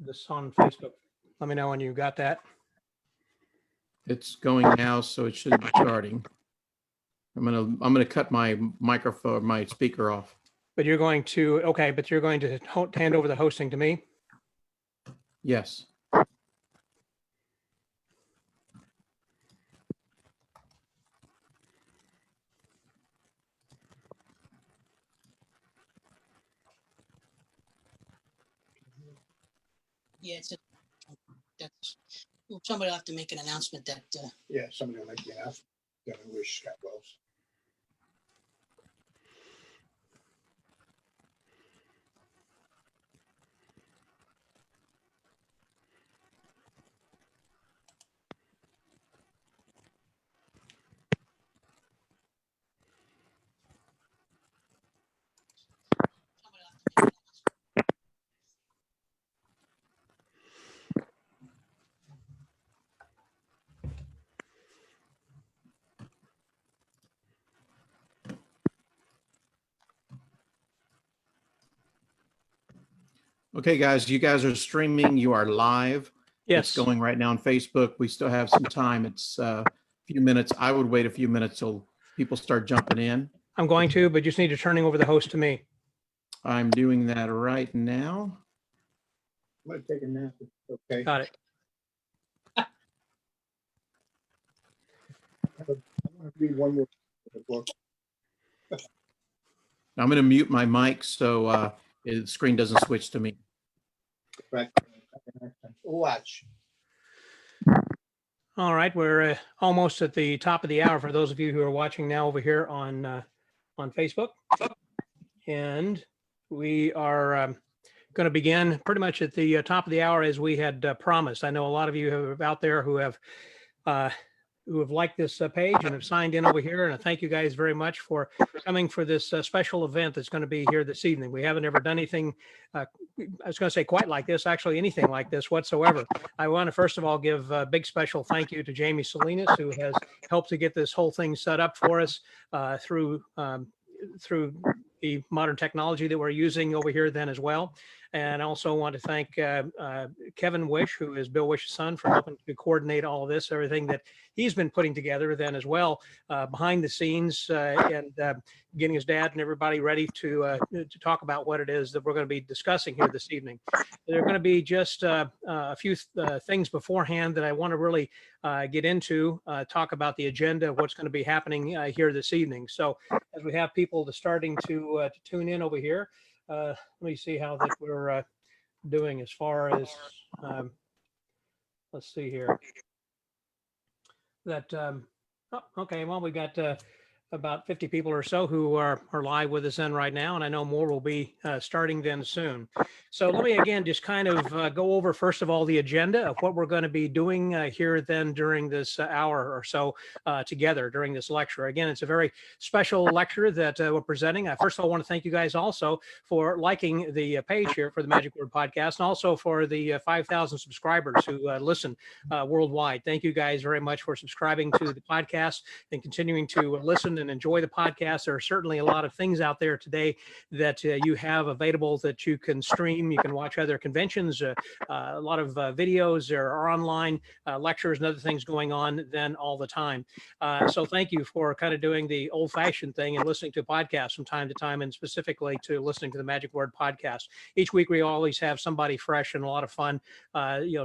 this on Facebook. Let me know when you got that. It's going now, so it should be starting. I'm gonna cut my microphone, my speaker off. But you're going to, okay, but you're going to hand over the hosting to me? Yes. Yeah, somebody will have to make an announcement that. Yeah, somebody will make the announcement. Devin Wisch, Scott Wells. Okay, guys, you guys are streaming. You are live. Yes. It's going right now on Facebook. We still have some time. It's a few minutes. I would wait a few minutes till people start jumping in. I'm going to, but you just need to turning over the host to me. I'm doing that right now. I'm going to take a nap. Okay. Got it. I want to read one more book. I'm going to mute my mic so the screen doesn't switch to me. Watch. All right, we're almost at the top of the hour for those of you who are watching now over here on Facebook. And we are going to begin pretty much at the top of the hour as we had promised. I know a lot of you have out there who have liked this page and have signed in over here. And I thank you guys very much for coming for this special event that's going to be here this evening. We haven't ever done anything, I was going to say quite like this, actually anything like this whatsoever. I want to first of all give a big special thank you to Jamie Salinas, who has helped to get this whole thing set up for us through the modern technology that we're using over here then as well. And I also want to thank Kevin Wisch, who is Bill Wisch's son, for helping to coordinate all of this, everything that he's been putting together then as well behind the scenes and getting his dad and everybody ready to talk about what it is that we're going to be discussing here this evening. There are going to be just a few things beforehand that I want to really get into, talk about the agenda of what's going to be happening here this evening. So as we have people starting to tune in over here, let me see how that we're doing as far as, let's see here. That, oh, okay, well, we got about 50 people or so who are live with us then right now, and I know more will be starting then soon. So let me again just kind of go over first of all the agenda of what we're going to be doing here then during this hour or so together during this lecture. Again, it's a very special lecture that we're presenting. First of all, I want to thank you guys also for liking the page here for the Magic Word Podcast, and also for the 5,000 subscribers who listen worldwide. Thank you guys very much for subscribing to the podcast and continuing to listen and enjoy the podcast. There are certainly a lot of things out there today that you have available that you can stream. You can watch other conventions, a lot of videos. There are online lectures and other things going on then all the time. So thank you for kind of doing the old-fashioned thing and listening to podcasts from time to time, and specifically to listening to the Magic Word Podcast. Each week we always have somebody fresh and a lot of fun,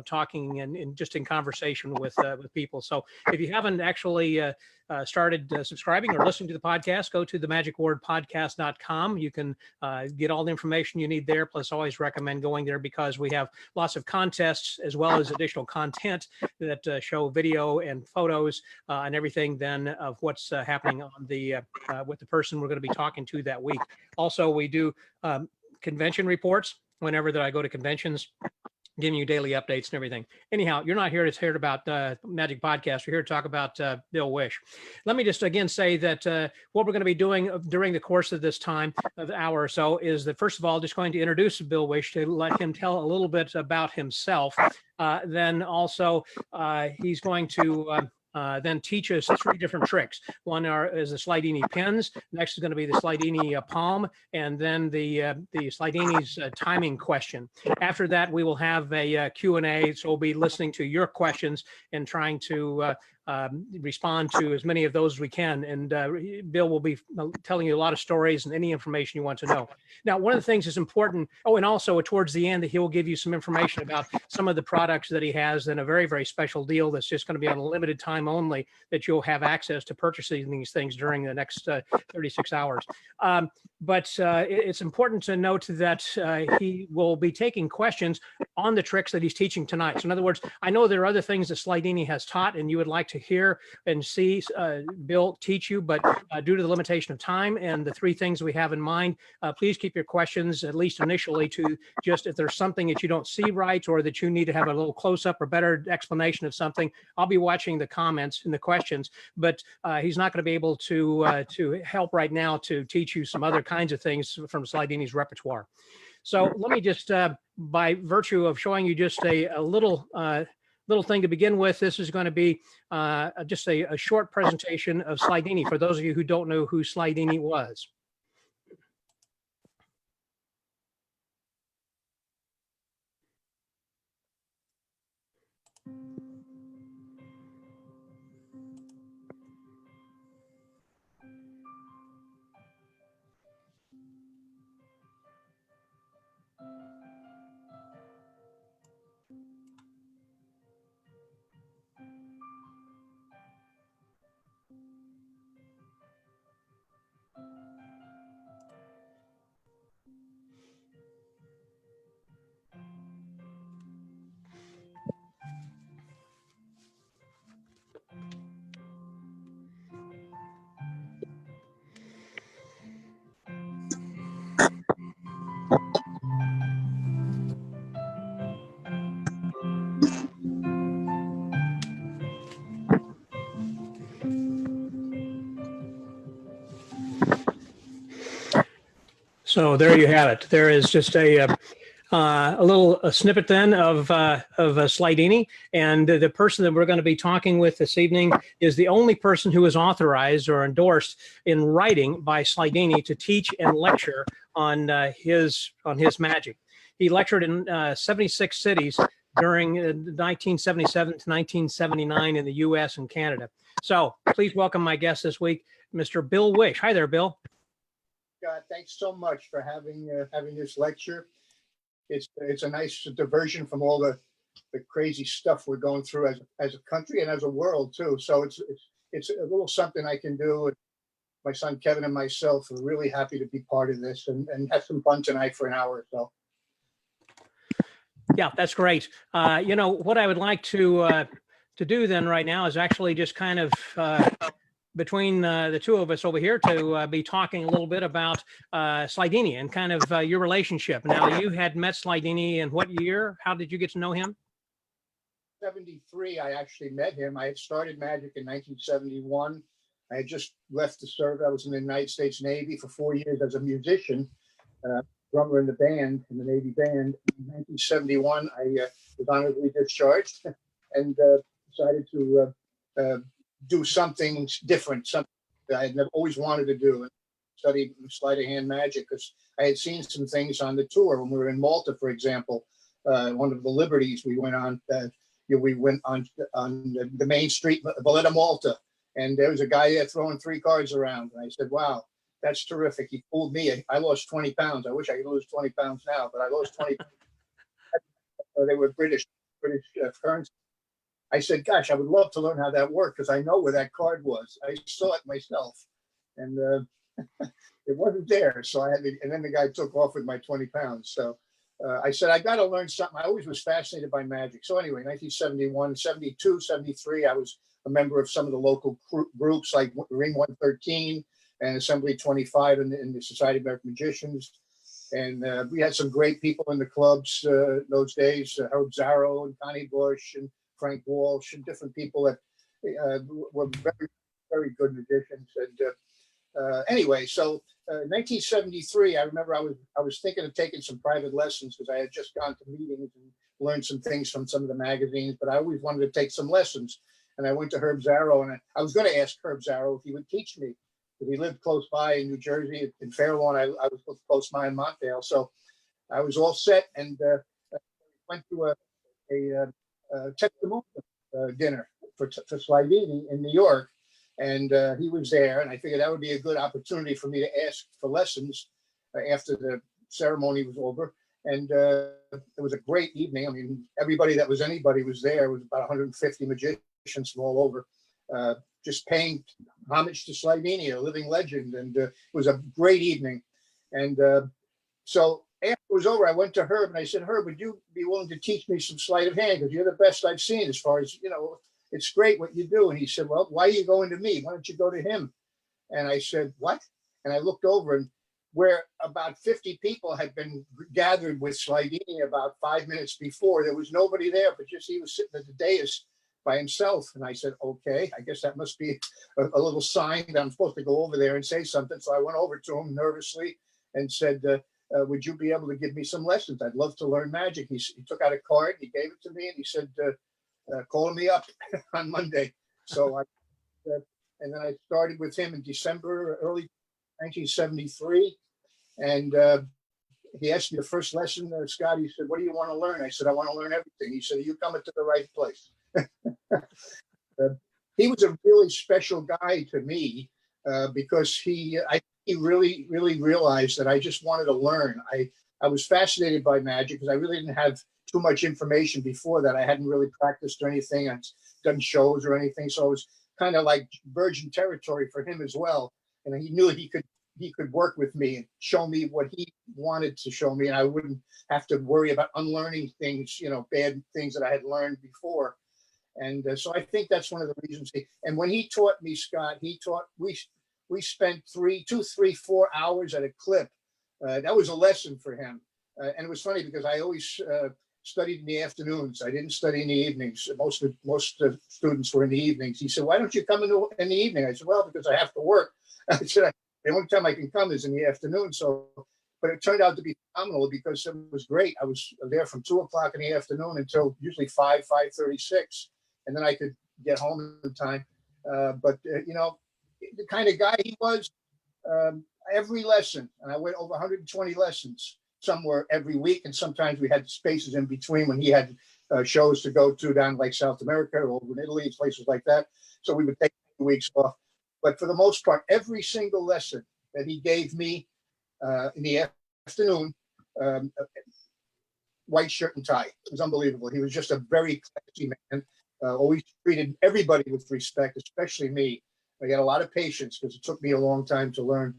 talking and just in conversation with people. So if you haven't actually started subscribing or listening to the podcast, go to themagicwordpodcast.com. You can get all the information you need there. Plus, always recommend going there because we have lots of contests as well as additional content that show video and photos and everything then of what's happening on the with the person we're going to be talking to that week. Also, we do convention reports whenever that I go to conventions, giving you daily updates and everything. Anyhow, you're not here to hear about Magic Podcast. We're here to talk about Bill Wisch. Let me just again say that what we're going to be doing during the course of this time of the hour or so is that, first of all, just going to introduce Bill Wisch to let him tell a little bit about himself. Then also he's going to then teach us 3 different tricks. One is the Slydini pins. Next is going to be the Slydini Palm, and then the Slydini's timing question. After that, we will have a Q&A. So we'll be listening to your questions and trying to respond to as many of those as we can. And Bill will be telling you a lot of stories and any information you want to know. Now, one of the things that's important, oh, and also towards the end, he will give you some information about some of the products that he has and a very, very special deal that's just going to be on a limited time only, that you'll have access to purchasing these things during the next 36 hours. But it's important to note that he will be taking questions on the tricks that he's teaching tonight. So in other words, I know there are other things that Slydini has taught and you would like to hear and see Bill teach you, but due to the limitation of time and the 3 things we have in mind, please keep your questions, at least initially, to just if there's something that you don't see right or that you need to have a little close-up or better explanation of something. I'll be watching the comments and the questions, but he's not going to be able to help right now to teach you some other kinds of things from Slydini's repertoire. So let me just, by virtue of showing you just a little thing to begin with, this is going to be just a short presentation of Slydini for those of you who don't know who Slydini was. So there you have it. There is just a little snippet then of Slydini, and the person that we're going to be talking with this evening is the only person who is authorized or endorsed in writing by Slydini to teach and lecture on his magic. He lectured in 76 cities during 1977 to 1979 in the U.S. and Canada. So please welcome my guest this week, Mr. Bill Wisch. Hi there, Bill. Thanks so much for having this lecture. It's a nice diversion from all the crazy stuff we're going through as a country and as a world too. So it's a little something I can do. My son Kevin and myself are really happy to be part of this and have some fun tonight for an hour or so. Yeah, that's great. You know, what I would like to do then right now is actually just kind of between the 2 of us over here to be talking a little bit about Slydini and kind of your relationship. Now, you had met Slydini in what year? How did you get to know him? 73, I actually met him. I had started magic in 1971. I had just left the service. I was in the United States Navy for 4 years as a musician, drummer in the band, in the Navy band. In 1971, I was honorably discharged and decided to do something different, something that I had always wanted to do, and studied sleight of hand magic because I had seen some things on the tour when we were in Malta, for example. One of the liberties we went on, we went on the main street, Valletta, Malta, and there was a guy there throwing 3 cards around, and I said, "Wow, that's terrific." He fooled me. I lost 20 pounds. I wish I could lose 20 pounds now, but I lost 20 pounds. They were British currency. I said, "Gosh, I would love to learn how that worked because I know where that card was. I saw it myself, and it wasn't there." So I had to, and then the guy took off with my 20 pounds. So I said, "I got to learn something." I always was fascinated by magic. So anyway, 1971, 72, 73, I was a member of some of the local groups like Ring 113 and Assembly 25 in the Society of American Magicians. And we had some great people in the clubs those days, Herb Zarrow and Connie Bush and Frank Walsh and different people that were very, very good magicians. And anyway, so 1973, I remember I was thinking of taking some private lessons because I had just gone to meetings and learned some things from some of the magazines, but I always wanted to take some lessons. And I went to Herb Zarrow, and I was going to ask Herb Zarrow if he would teach me, because he lived close by in New Jersey, in Fairlawn. I was close by in Montvale. So I was all set, and went to a testimonial dinner for Slydini in New York. And he was there, and I figured that would be a good opportunity for me to ask for lessons after the ceremony was over. And it was a great evening. I mean, everybody that was anybody was there. It was about 150 magicians from all over, just paying homage to Slydini, a living legend. And it was a great evening. And so after it was over, I went to Herb and I said, Herb, would you be willing to teach me some sleight of hand? Because you're the best I've seen as far as, it's great what you do. And he said, well, why are you going to me? Why don't you go to him? And I said, what? And I looked over, and where about 50 people had been gathered with Slydini about 5 minutes before, there was nobody there, but just he was sitting at the dais by himself. And I said, okay, I guess that must be a little sign that I'm supposed to go over there and say something. So I went over to him nervously and said, would you be able to give me some lessons? I'd love to learn magic. He took out a card, he gave it to me, and he said, call me up on Monday. So and then I started with him in December, early 1973. And he asked me the first lesson, Scott, he said, what do you want to learn? I said, I want to learn everything. He said, you coming to the right place. He was a really special guy to me because he really, really realized that I just wanted to learn. I was fascinated by magic because I really didn't have too much information before that. I hadn't really practiced or anything. I'd done shows or anything. So it was kind of like virgin territory for him as well. And he knew he could work with me and show me what he wanted to show me. And I wouldn't have to worry about unlearning things, bad things that I had learned before. And so I think that's one of the reasons. And when he taught me, Scott, we spent 2, 3, 4 hours at a clip. That was a lesson for him. And it was funny because I always studied in the afternoons. I didn't study in the evenings. Most students were in the evenings. He said, why don't you come in the evening? I said, well, because I have to work. I said, the only time I can come is in the afternoon. So, but it turned out to be phenomenal because it was great. I was there from 2 o'clock in the afternoon until usually 5:36. And then I could get home in time. But the kind of guy he was, every lesson, and I went over 120 lessons. Some were every week, and sometimes we had spaces in between when he had shows to go to down like South America or over in Italy, places like that. So we would take weeks off. But for the most part, every single lesson that he gave me in the afternoon, white shirt and tie. It was unbelievable. He was just a very classy man. Always treated everybody with respect, especially me. I got a lot of patience because it took me a long time to learn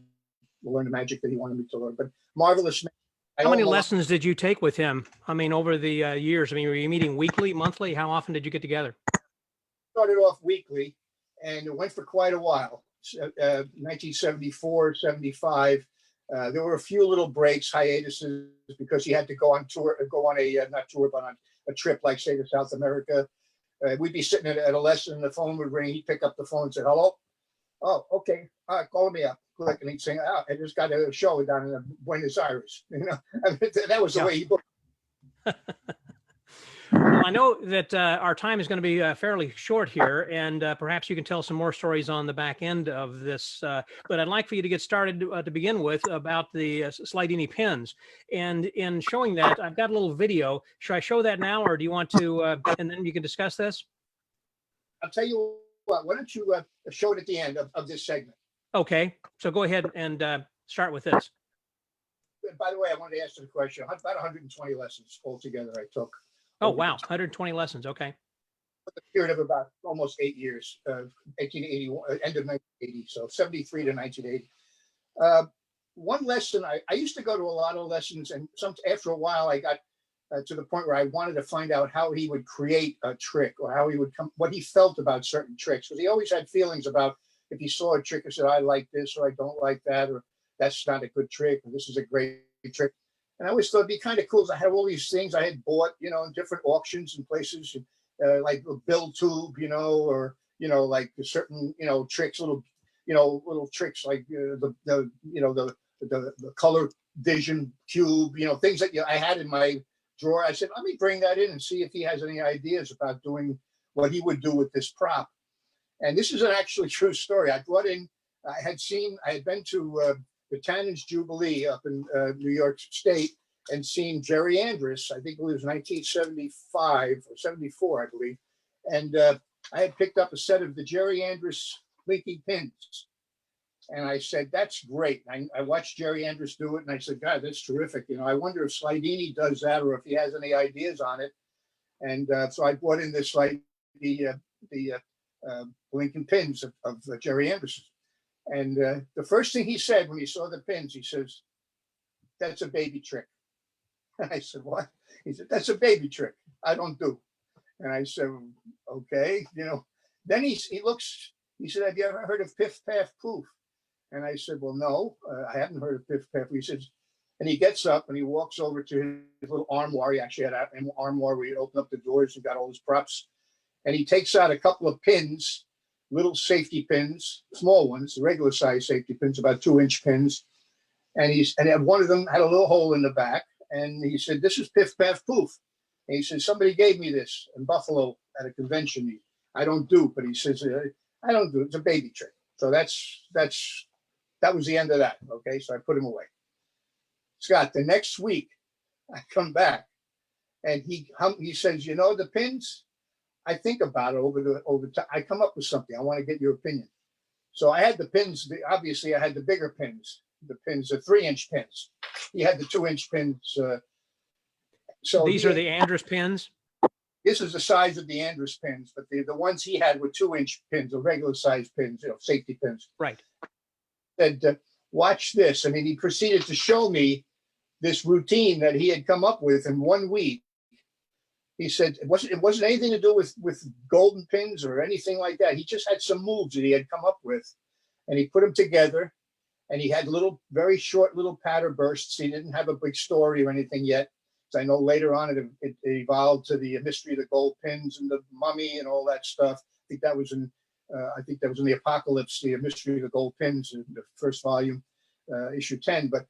the magic that he wanted me to learn. But marvelous man. How many lessons did you take with him? I mean, over the years, I mean, were you meeting weekly, monthly? How often did you get together? Started off weekly, and it went for quite a while. 1974, 75. There were a few little breaks, hiatuses, because he had to go on tour, not tour, but on a trip, like say to South America. We'd be sitting at a lesson, and the phone would ring. He'd pick up the phone and say, hello. Oh, okay. All right, call me up. Click, and he'd say, I just got a show down in Buenos Aires. That was the way he booked. Well, I know that our time is going to be fairly short here, and perhaps you can tell some more stories on the back end of this. But I'd like for you to get started to begin with about the Slydini pins. And in showing that, I've got a little video. Should I show that now, or do you want to, and then you can discuss this? I'll tell you what, why don't you show it at the end of this segment? Okay, so go ahead and start with this. By the way, I wanted to ask you a question. About 120 lessons altogether I took. Oh, wow. 120 lessons. Okay. A period of about almost 8 years, 1881, end of 1980. So 73 to 1980. One lesson, I used to go to a lot of lessons, and after a while, I got to the point where I wanted to find out how he would create a trick, or how he would what he felt about certain tricks. Because he always had feelings about, if he saw a trick and said, I like this, or I don't like that, or that's not a good trick, or this is a great trick. And I always thought it'd be kind of cool. I had all these things I had bought, in different auctions and places, like a bill tube, or, like certain, tricks, little tricks like the color vision cube, things that I had in my drawer. I said, let me bring that in and see if he has any ideas about doing what he would do with this prop. And this is an actually true story. I had been to the Tannen's Jubilee up in New York State and seen Jerry Andrus. I think it was 1975 or 74, I believe. And I had picked up a set of the Jerry Andrus linking pins. And I said, that's great. I watched Jerry Andrus do it, and I said, God, that's terrific. You know, I wonder if Slydini does that or if he has any ideas on it. And so I brought in this, like, the linking pins of Jerry Andrus. And the first thing he said when he saw the pins, he says, that's a baby trick. I said, what? He said, that's a baby trick. I don't do. And I said, okay, you know. Then he said, have you ever heard of Piff Paff Poof? And I said, well, no, I haven't heard of Piff Paff. He says, and he gets up and he walks over to his little armoire. He actually had an armoire where he opened up the doors and got all his props. And he takes out a couple of pins, little safety pins, small ones, regular size safety pins, about 2-inch pins. And one of them had a little hole in the back. And he said, this is Piff Paff Poof. And he said, somebody gave me this in Buffalo at a convention. I don't do, but he says, I don't do. It's a baby trick. So that was the end of that. Okay, so I put him away. Scott, the next week I come back and he says, you know, the pins, I think about it over time. I come up with something. I want to get your opinion. So I had the pins. Obviously, I had the bigger pins. The pins are 3-inch pins. He had the 2-inch pins. So these are the Andrus pins. This is the size of the Andrus pins, but the ones he had were 2-inch pins, or regular size pins, you know, safety pins. Right. Said, watch this. I mean, he proceeded to show me this routine that he had come up with in 1 week. He said it wasn't anything to do with golden pins or anything like that. He just had some moves that he had come up with, and he put them together. And he had very short little patter bursts. He didn't have a big story or anything yet. So I know later on it evolved to the mystery of the gold pins and the mummy and all that stuff. I think that was in the Apocalypse, the mystery of the gold pins, in the first volume, issue 10. But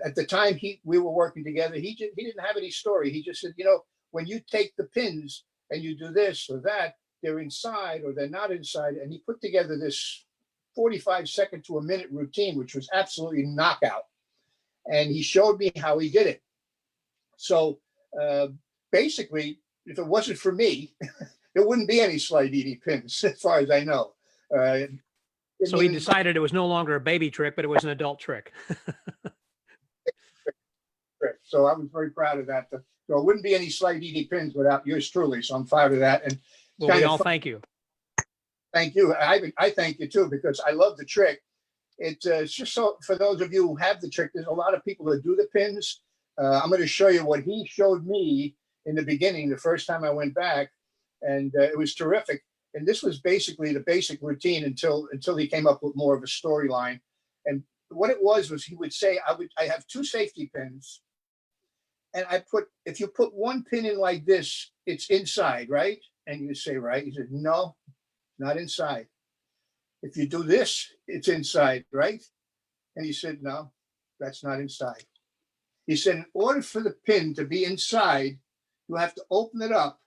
at the time we were working together, he didn't have any story. He just said, you know, when you take the pins and you do this or that, they're inside or they're not inside. And he put together this 45-second to a minute routine, which was absolutely knockout. And he showed me how he did it. So basically, if it wasn't for me, there wouldn't be any Slydini pins, as far as I know. So he decided it was no longer a baby trick, but it was an adult trick. So I was very proud of that. So it wouldn't be any Slydini pins without yours truly. So I'm proud of that. And well, we all thank you. Thank you. I thank you too, because I love the trick. It's just so for those of you who have the trick, there's a lot of people that do the pins. I'm going to show you what he showed me in the beginning, the first time I went back, and it was terrific. And this was basically the basic routine until he came up with more of a storyline. And what it was he would say, I have 2 safety pins, and if you put one pin in like this, it's inside, right? And you say, right? He said, no, not inside. If you do this, it's inside, right? And he said, no, that's not inside. He said, in order for the pin to be inside, you have to open it up.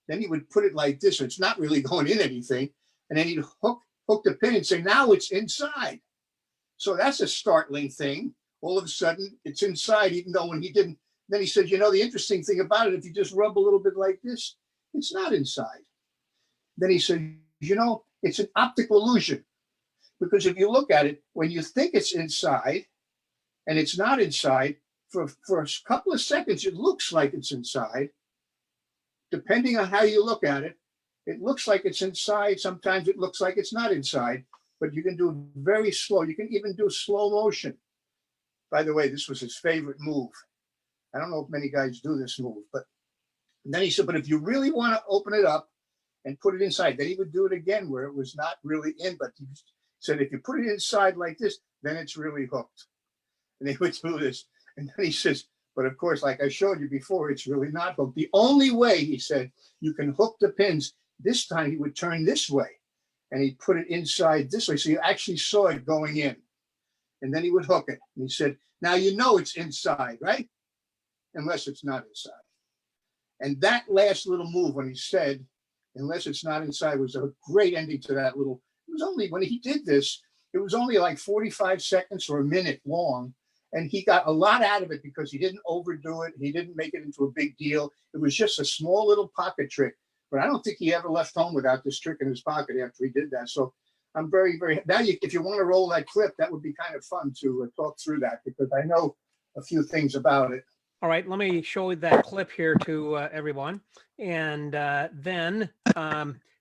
Then he would put it like this, so it's not really going in anything. And then he'd hook the pin and say, now it's inside. So that's a startling thing. All of a sudden, it's inside, even though when he didn't. Then he said, you know, the interesting thing about it, if you just rub a little bit like this, it's not inside. Then he said, you know, it's an optical illusion. Because if you look at it, when you think it's inside and it's not inside, for a couple of seconds, it looks like it's inside. Depending on how you look at it, it looks like it's inside. Sometimes it looks like it's not inside, but you can do very slow. You can even do slow motion. By the way, this was his favorite move. I don't know if many guys do this move, but then he said, but if you really want to open it up and put it inside, then he would do it again where it was not really in, but he said, if you put it inside like this, then it's really hooked. And he would do this. And then he says, but of course, like I showed you before, it's really not hooked. The only way, he said, you can hook the pins, this time he would turn this way and he'd put it inside this way. So you actually saw it going in. And then he would hook it. And he said, now you know it's inside, right? Unless it's not inside. And that last little move, when he said, unless it's not inside, was a great ending to that little, it was only, when he did this, it was only like 45 seconds or a minute long. And he got a lot out of it because he didn't overdo it. He didn't make it into a big deal. It was just a small little pocket trick. But I don't think he ever left home without this trick in his pocket after he did that. So I'm very, very, now if you want to roll that clip, that would be kind of fun to talk through that, because I know a few things about it. All right, let me show that clip here to everyone. And then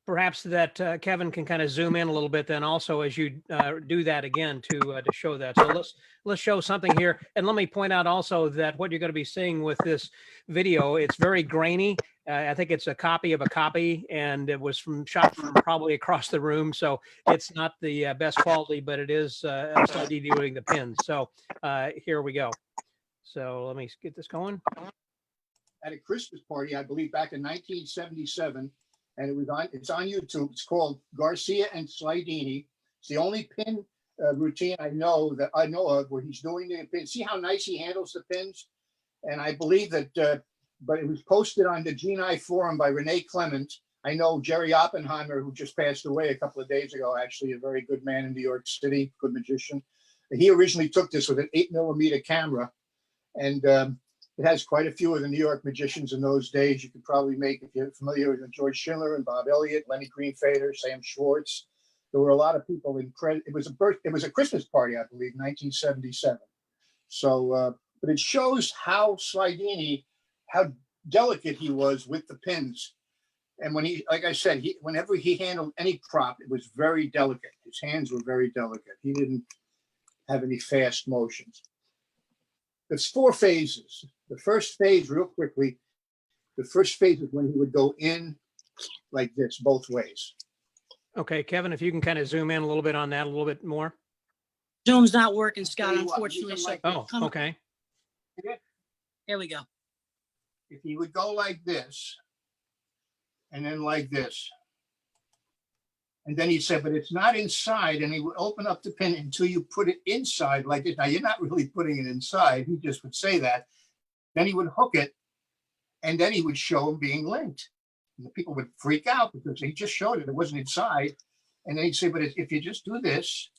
perhaps that Kevin can kind of zoom in a little bit then also as you do that again to show that. So let's show something here. And let me point out also that what you're going to be seeing with this video, it's very grainy. I think it's a copy of a copy, and it was shot from probably across the room. So it's not the best quality, but it is Slydini doing the pins. So here we go. So let me get this going. At a Christmas party, I believe back in 1977, and it's on YouTube. It's called Garcia and Slydini. It's the only pin routine I know of where he's doing the pins. See how nice he handles the pins? And I believe that, but it was posted on the Genii forum by Renee Clement. I know Jerry Oppenheimer, who just passed away a couple of days ago, actually a very good man in New York City, good magician. He originally took this with an 8mm camera, and it has quite a few of the New York magicians in those days. You could probably make, if you're familiar with George Schindler and Bob Elliott, Lenny Greenfader, Sam Schwartz. There were a lot of people in credit. It was a Christmas party, I believe, 1977. So, but it shows how Slydini, how delicate he was with the pins. And when he, like I said, whenever he handled any prop, it was very delicate. His hands were very delicate. He didn't have any fast motions. There's 4 phases. The first phase, real quickly, the first phase is when he would go in like this, both ways. Okay, Kevin, if you can kind of zoom in a little bit on that a little bit more. Zoom's not working, Scott, Tell you what, unfortunately. you So can Oh, okay. here we go. If he would go like this, and then like this, and then he said, but it's not inside, and he would open up the pin until you put it inside like this. Now, you're not really putting it inside. He just would say that. Then he would hook it, and then he would show him being linked. And the people would freak out because he just showed it wasn't inside. And then he'd say, but if you just do this,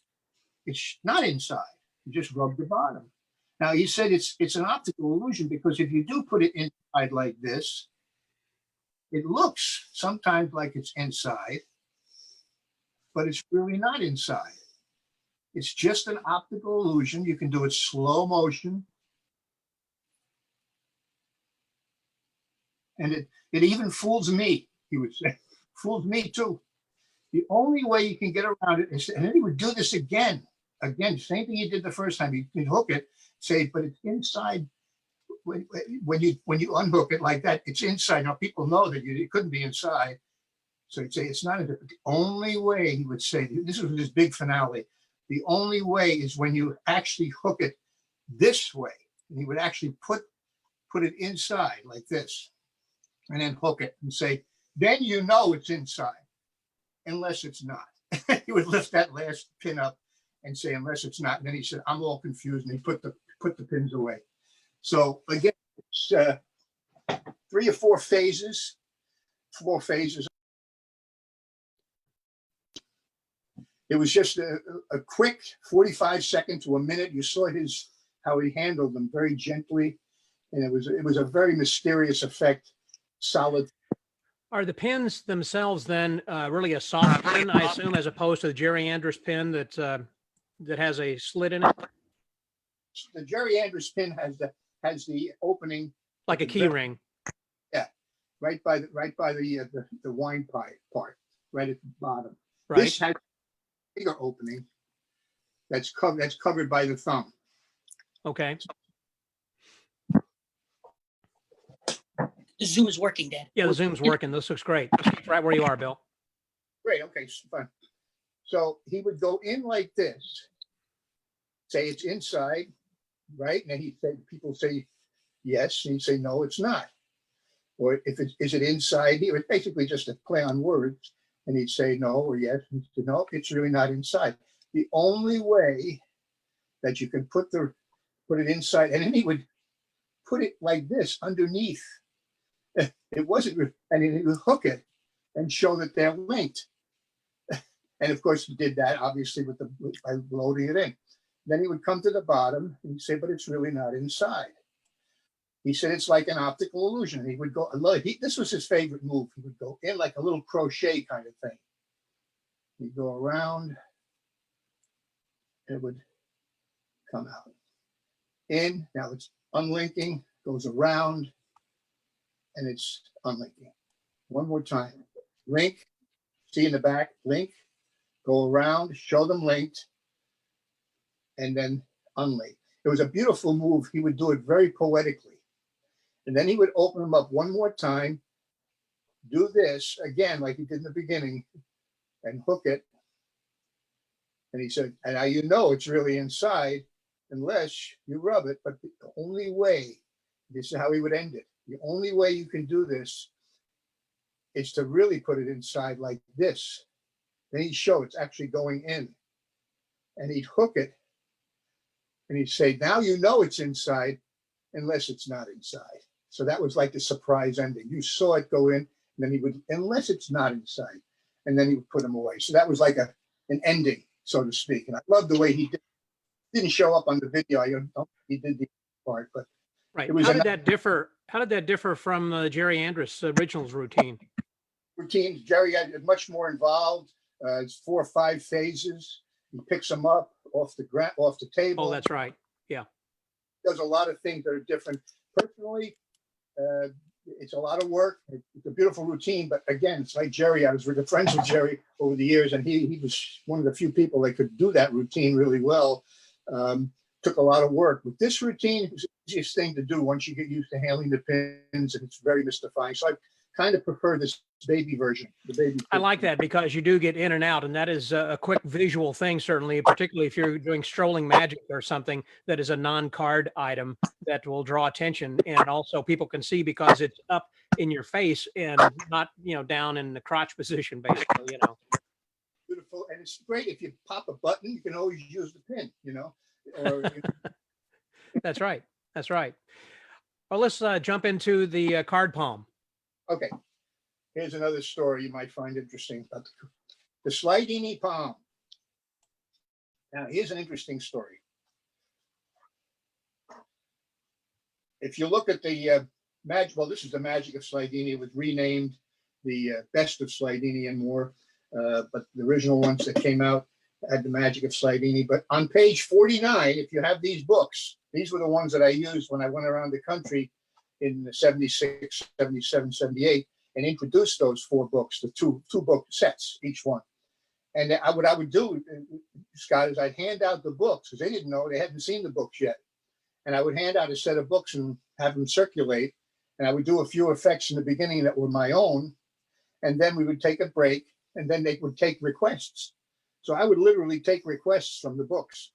it's not inside. You just rub the bottom. Now, he said it's an optical illusion, because if you do put it inside like this, it looks sometimes like it's inside, but it's really not inside. It's just an optical illusion. You can do it slow motion. And it even fools me, he would say. Fools me too. The only way you can get around it is, and then he would do this again, same thing he did the first time. He'd hook it, say, but it's inside. When you unhook it like that, it's inside. Now people know that it couldn't be inside. So he'd say it's not. The only way, he would say, this was his big finale, the only way is when you actually hook it this way. And he would actually put it inside like this, and then hook it and say, then you know it's inside, unless it's not. He would lift that last pin up and say, unless it's not. And then he said, I'm all confused. And he put the pins away. So again, it's 3 or 4 phases, 4 phases. It was just a quick 45 seconds to a minute. You saw how he handled them very gently. And it was a very mysterious effect, solid. Are the pins themselves then really a soft pin, I assume, as opposed to the Jerry Andrus pin that has a slit in it? The Jerry Andrus pin has the opening, like a key ring. Yeah, right by the wine pipe part, right at the bottom. Right. This has a bigger opening that's covered by the thumb. Okay. The Zoom is working, Dad. Yeah, the zoom's working. This looks great. Just right where you are, Bill. Great. Okay, fine. So he would go in like this, say it's inside, right? And then he'd say, people say yes, and he'd say no, it's not. Or if is it inside? It was basically just a play on words, and he'd say no or yes, and he'd say no, it's really not inside. The only way that you can put it inside, and then he would put it like this underneath. It wasn't, and he would hook it and show that they're linked. And of course, he did that obviously by loading it in. Then he would come to the bottom and he'd say, but it's really not inside. He said it's like an optical illusion. He would go, this was his favorite move. He would go in like a little crochet kind of thing. He'd go around, it would come out. In, now it's unlinking, goes around, and it's unlinking. One more time. Link, see in the back, link, go around, show them linked, and then unlink. It was a beautiful move. He would do it very poetically. And then he would open them up one more time, do this again, like he did in the beginning, and hook it. And he said, and now you know it's really inside unless you rub it. But the only way, this is how he would end it. The only way you can do this is to really put it inside like this. Then he'd show it's actually going in. And he'd hook it. And he'd say, now you know it's inside unless it's not inside. So that was like the surprise ending. You saw it go in, and then he would, unless it's not inside, and then he would put them away. So that was like an ending, so to speak. And I love the way he didn't show up on the video. I don't think he did the part, but Right. it was How did that differ? How did that differ from Jerry Andrus' originals routine? routine. Jerry got much more involved. It's 4 or 5 phases. He picks them up off the table. Oh, that's right. Yeah. Does a lot of things that are different. Personally, it's a lot of work. It's a beautiful routine, but again, it's like Jerry. I was really friends with Jerry over the years, and he was one of the few people that could do that routine really well. Took a lot of work. But this routine is the easiest thing to do once you get used to handling the pins, and it's very mystifying. So I kind of prefer this baby version. The baby. I like that because you do get in and out, and that is a quick visual thing, certainly, particularly if you're doing strolling magic or something that is a non-card item that will draw attention. And also people can see because it's up in your face and not, down in the crotch position, basically, Beautiful. And it's great if you pop a button, you can always use the pin, or, That's right. That's right. Well, let's jump into the card palm. Okay. Here's another story you might find interesting about the Slydini Palm. Now, here's an interesting story. If you look at the magic, well, this is the Magic of Slydini. It was renamed the Best of Slydini and more, but the original ones that came out had the Magic of Slydini. But on page 49, if you have these books, these were the ones that I used when I went around the country in 76, 77, 78, and introduced those 4 books, the two book sets, each one. And what I would do, Scott, is I'd hand out the books because they didn't know, they hadn't seen the books yet. And I would hand out a set of books and have them circulate. And I would do a few effects in the beginning that were my own. And then we would take a break, and then they would take requests. So I would literally take requests from the books.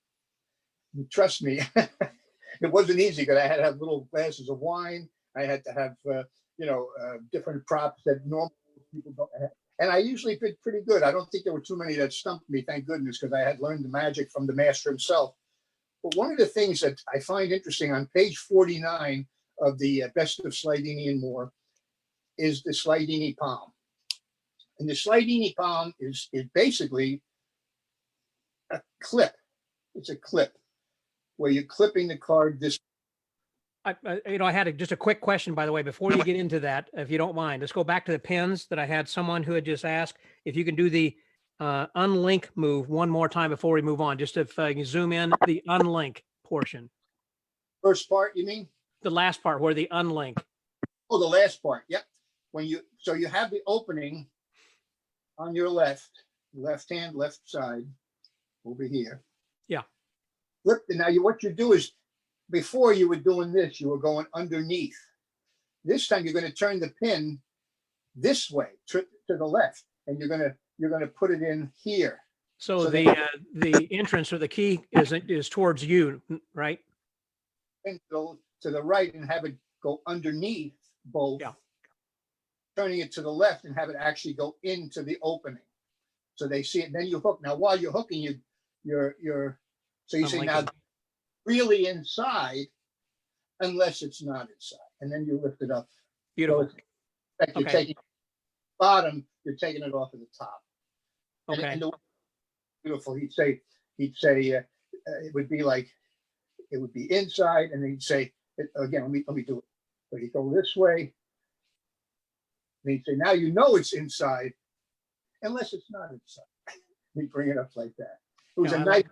And trust me, it wasn't easy because I had to have little glasses of wine. I had to have, different props that normal people don't have. And I usually did pretty good. I don't think there were too many that stumped me, thank goodness, because I had learned the magic from the master himself. But one of the things that I find interesting on page 49 of the Best of Slydini and More is the Slydini Palm. And the Slydini Palm is basically a clip. It's a clip where you're clipping the card this. I had just a quick question, by the way, before you get into that, if you don't mind. Let's go back to the pins that I had someone who had just asked if you can do the unlink move one more time before we move on. Just if you zoom in the unlink portion. First part, you mean? The last part where the unlink. Oh, the last part. Yep. So you have the opening on your left hand, left side over here. Yeah. Flip. Now what you do is, before you were doing this, you were going underneath. This time you're going to turn the pin this way to the left, and you're going to put it in here. So the entrance or the key is towards you, right? And go to the right and have it go underneath both. Yeah. Turning it to the left and have it actually go into the opening, so they see it. And then you hook. Now while you're hooking, you're so you say now really inside, unless it's not inside, and then you lift it up. Beautiful. So you're taking bottom, you're taking it off of the top. And, Okay. and the beautiful, he'd say, it would be like, it would be inside, and then he'd say, again, let me do it. So he'd go this way. And he'd say, now you know it's inside, unless it's not inside. He'd bring it up like that. It was Yeah, a I nice,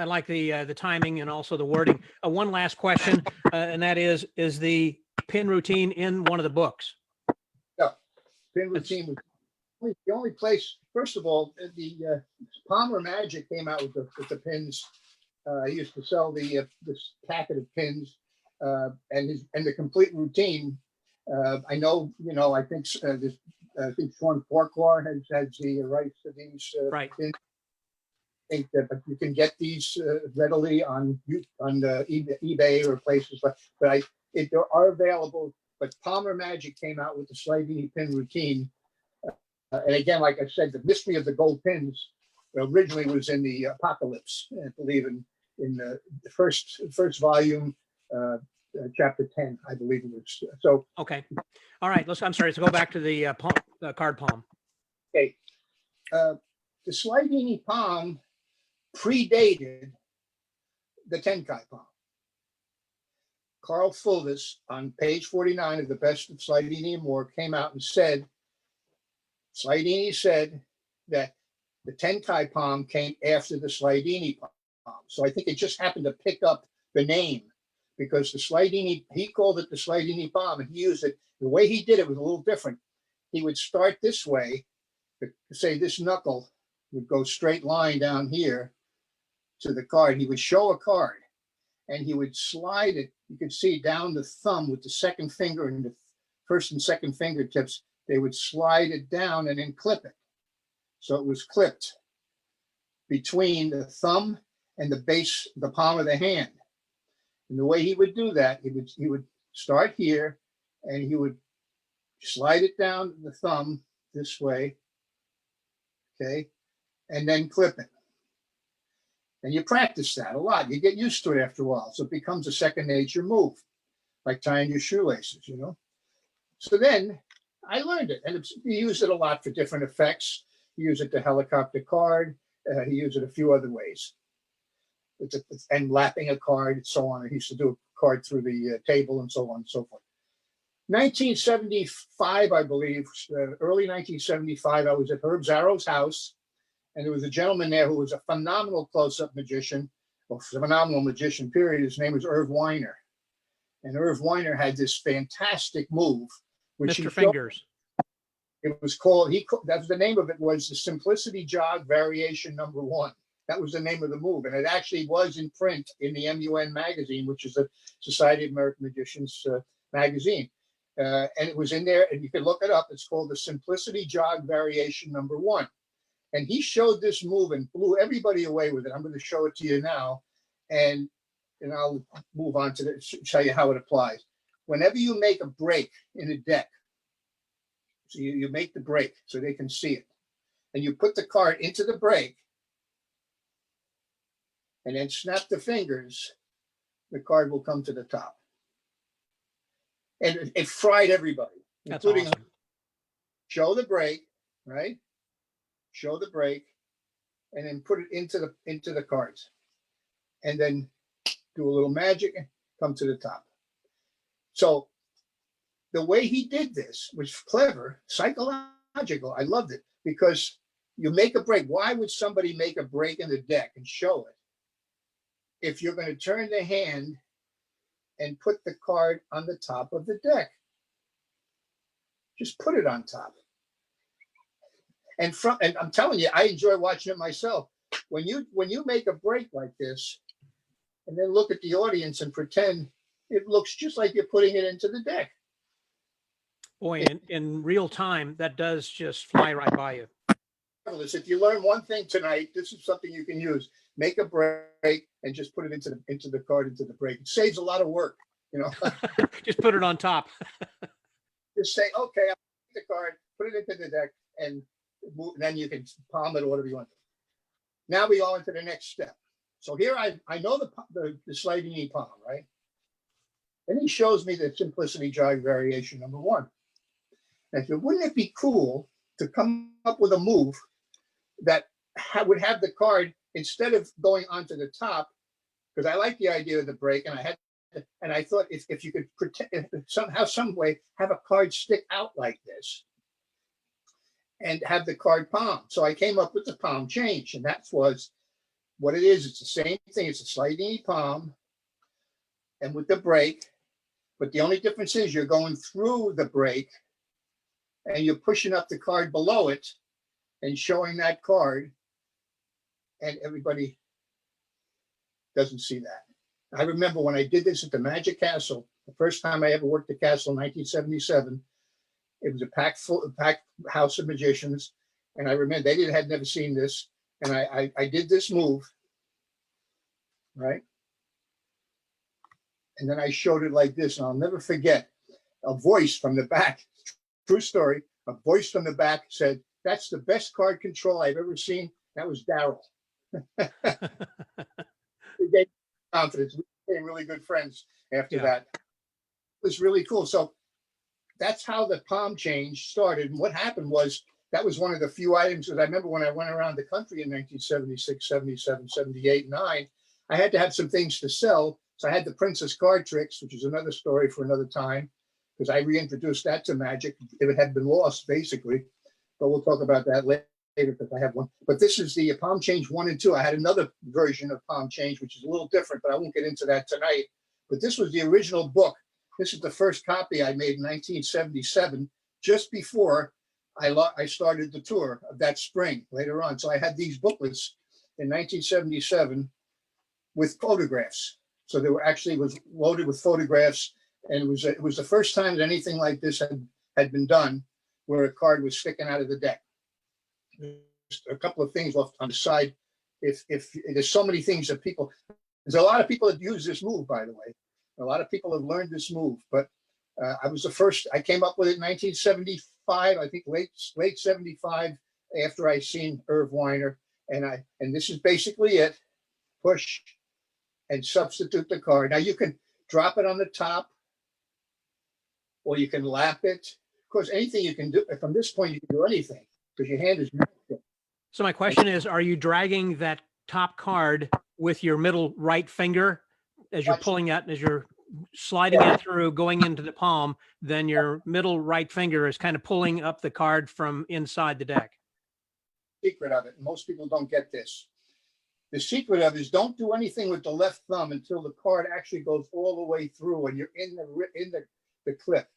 like the timing and also the wording. One last question, and that is the pin routine in one of the books? pin routine was the only place. First of all, the Palmer Magic came out with the pins. He used to sell this packet of pins and the complete routine. I know, I think I think Sean Farquhar has the rights to these Right. pins. I think that, but you can get these readily on the eBay or places, but they are available. But Palmer Magic came out with the Slydini pin routine. And again, like I said, the mystery of the gold pins originally was in the Apocalypse, I believe in the first volume, chapter 10, I believe it was. So, Okay. All right. I'm sorry. Let's go back to the card palm. okay. The Slydini Palm predated the Tenkai Palm. Carl Fulvis on page 49 of the Best of Slydini and More came out and said, Slydini said that the Tenkai Palm came after the Slydini Palm. So I think it just happened to pick up the name because the Slydini, he called it the Slydini Palm, and he used it. The way he did it was a little different. He would start this way, say this knuckle would go straight line down here to the card. He would show a card and he would slide it. You could see down the thumb with the second finger and the first and second fingertips. They would slide it down and then clip it. So it was clipped between the thumb and the base, the palm of the hand. And the way he would do that, he would start here and he would slide it down the thumb this way, okay, and then clip it. And you practice that a lot. You get used to it after a while. So it becomes a second nature move, like tying your shoelaces, So then I learned it, and he used it a lot for different effects. He used it to helicopter card. He used it a few other ways. And lapping a card and so on. He used to do a card through the table and so on and so forth. 1975, I believe, early 1975, I was at Herb Zarrow's house, and there was a gentleman there who was a phenomenal close-up magician, or phenomenal magician, period. His name was Irv Weiner. And Irv Weiner had this fantastic move, which Mr. Fingers. It was called, that's the name of it, was the Simplicity Jog Variation Number 1. That was the name of the move. And it actually was in print in the MUN magazine, which is the Society of American Magicians magazine. And it was in there, and you can look it up. It's called the Simplicity Jog Variation Number 1. And he showed this move and blew everybody away with it. I'm going to show it to you now. And I'll move on to show you how it applies. Whenever you make a break in a deck, so you make the break so they can see it, and you put the card into the break, and then snap the fingers, the card will come to the top. And it fried everybody, That's including awesome. show the break, right? Show the break, and then put it into the cards, and then do a little magic and come to the top. So the way he did this was clever, psychological. I loved it because you make a break. Why would somebody make a break in the deck and show it if you're going to turn the hand and put the card on the top of the deck? Just put it on top. And I'm telling you, I enjoy watching it myself. When you make a break like this, and then look at the audience and pretend it looks just like you're putting it into the deck. Boy, in real time, that does just fly right by you. If you learn one thing tonight, this is something you can use. Make a break and just put it into the card, into the break. It saves a lot of work, Just put it on top. Just say, okay, I'll take the card, put it into the deck, and then you can palm it or whatever you want. Now we go into the next step. So here I know the Slydini Palm, right? And he shows me the Simplicity Jog Variation Number 1. And I said, wouldn't it be cool to come up with a move that would have the card, instead of going onto the top, because I like the idea of the break, and I thought if you could pretend, if somehow, some way, have a card stick out like this and have the card palm. So I came up with the palm change, and that was what it is. It's the same thing. It's a Slydini Palm and with the break, but the only difference is you're going through the break and you're pushing up the card below it and showing that card, and everybody doesn't see that. I remember when I did this at the Magic Castle, the first time I ever worked at Castle in 1977, it was a packed house of magicians. And I remember they had never seen this. And I did this move, right? And then I showed it like this, and I'll never forget a voice from the back, true story, a voice from the back said, "That's the best card control I've ever seen." That was Daryl. We gave confidence. We became really good friends after that. It was really cool. So that's how the palm change started. And what happened was, that was one of the few items that I remember when I went around the country in 1976, 77, 78, 9, I had to have some things to sell. So I had the Princess Card Tricks, which is another story for another time, because I reintroduced that to Magic. It had been lost, basically. But we'll talk about that later, because I have one. But this is the Palm Change 1 and 2. I had another version of Palm Change, which is a little different, but I won't get into that tonight. But this was the original book. This is the first copy I made in 1977, just before I started the tour of that spring later on. So I had these booklets in 1977 with photographs. So they were actually was loaded with photographs, and it was the first time that anything like this had been done, where a card was sticking out of the deck. Just a couple of things left on the side. If there's so many things that there's a lot of people that use this move, by the way. A lot of people have learned this move, but I was the first. I came up with it in 1975, I think late 75, after I seen Irv Weiner, and this is basically it. Push and substitute the card. Now you can drop it on the top, or you can lap it. Of course, anything you can do from this point, you can do anything, because your hand is magic. So my question is, are you dragging that top card with your middle right finger as you're pulling out, as you're sliding it through, going into the palm? Then your middle right finger is kind of pulling up the card from inside the deck. Secret of it. Most people don't get this. The secret of it is, don't do anything with the left thumb until the card actually goes all the way through and you're in the clip,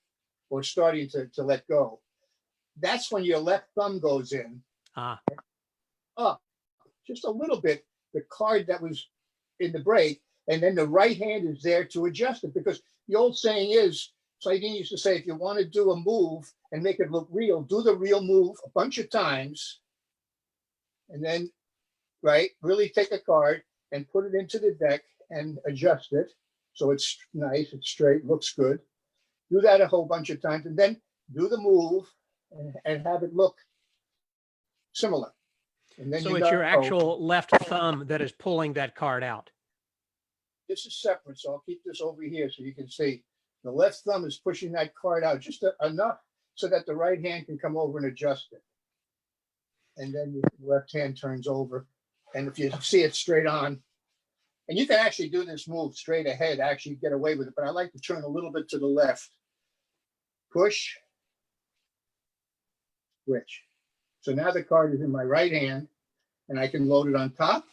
or starting to let go. That's when your left thumb goes in. Up just a little bit, the card that was in the break, and then the right hand is there to adjust it. Because the old saying is, Slydini used to say, if you want to do a move and make it look real, do the real move a bunch of times, and then really take a card and put it into the deck and adjust it so it's nice, it's straight, looks good. Do that a whole bunch of times, and then do the move and have it look similar. And then So it's your actual left thumb that is pulling that card out. This is separate, so I'll keep this over here so you can see. The left thumb is pushing that card out just enough so that the right hand can come over and adjust it. And then your left hand turns over. And if you see it straight on, and you can actually do this move straight ahead, actually get away with it, but I like to turn a little bit to the left. Push, switch. So now the card is in my right hand, and I can load it on top.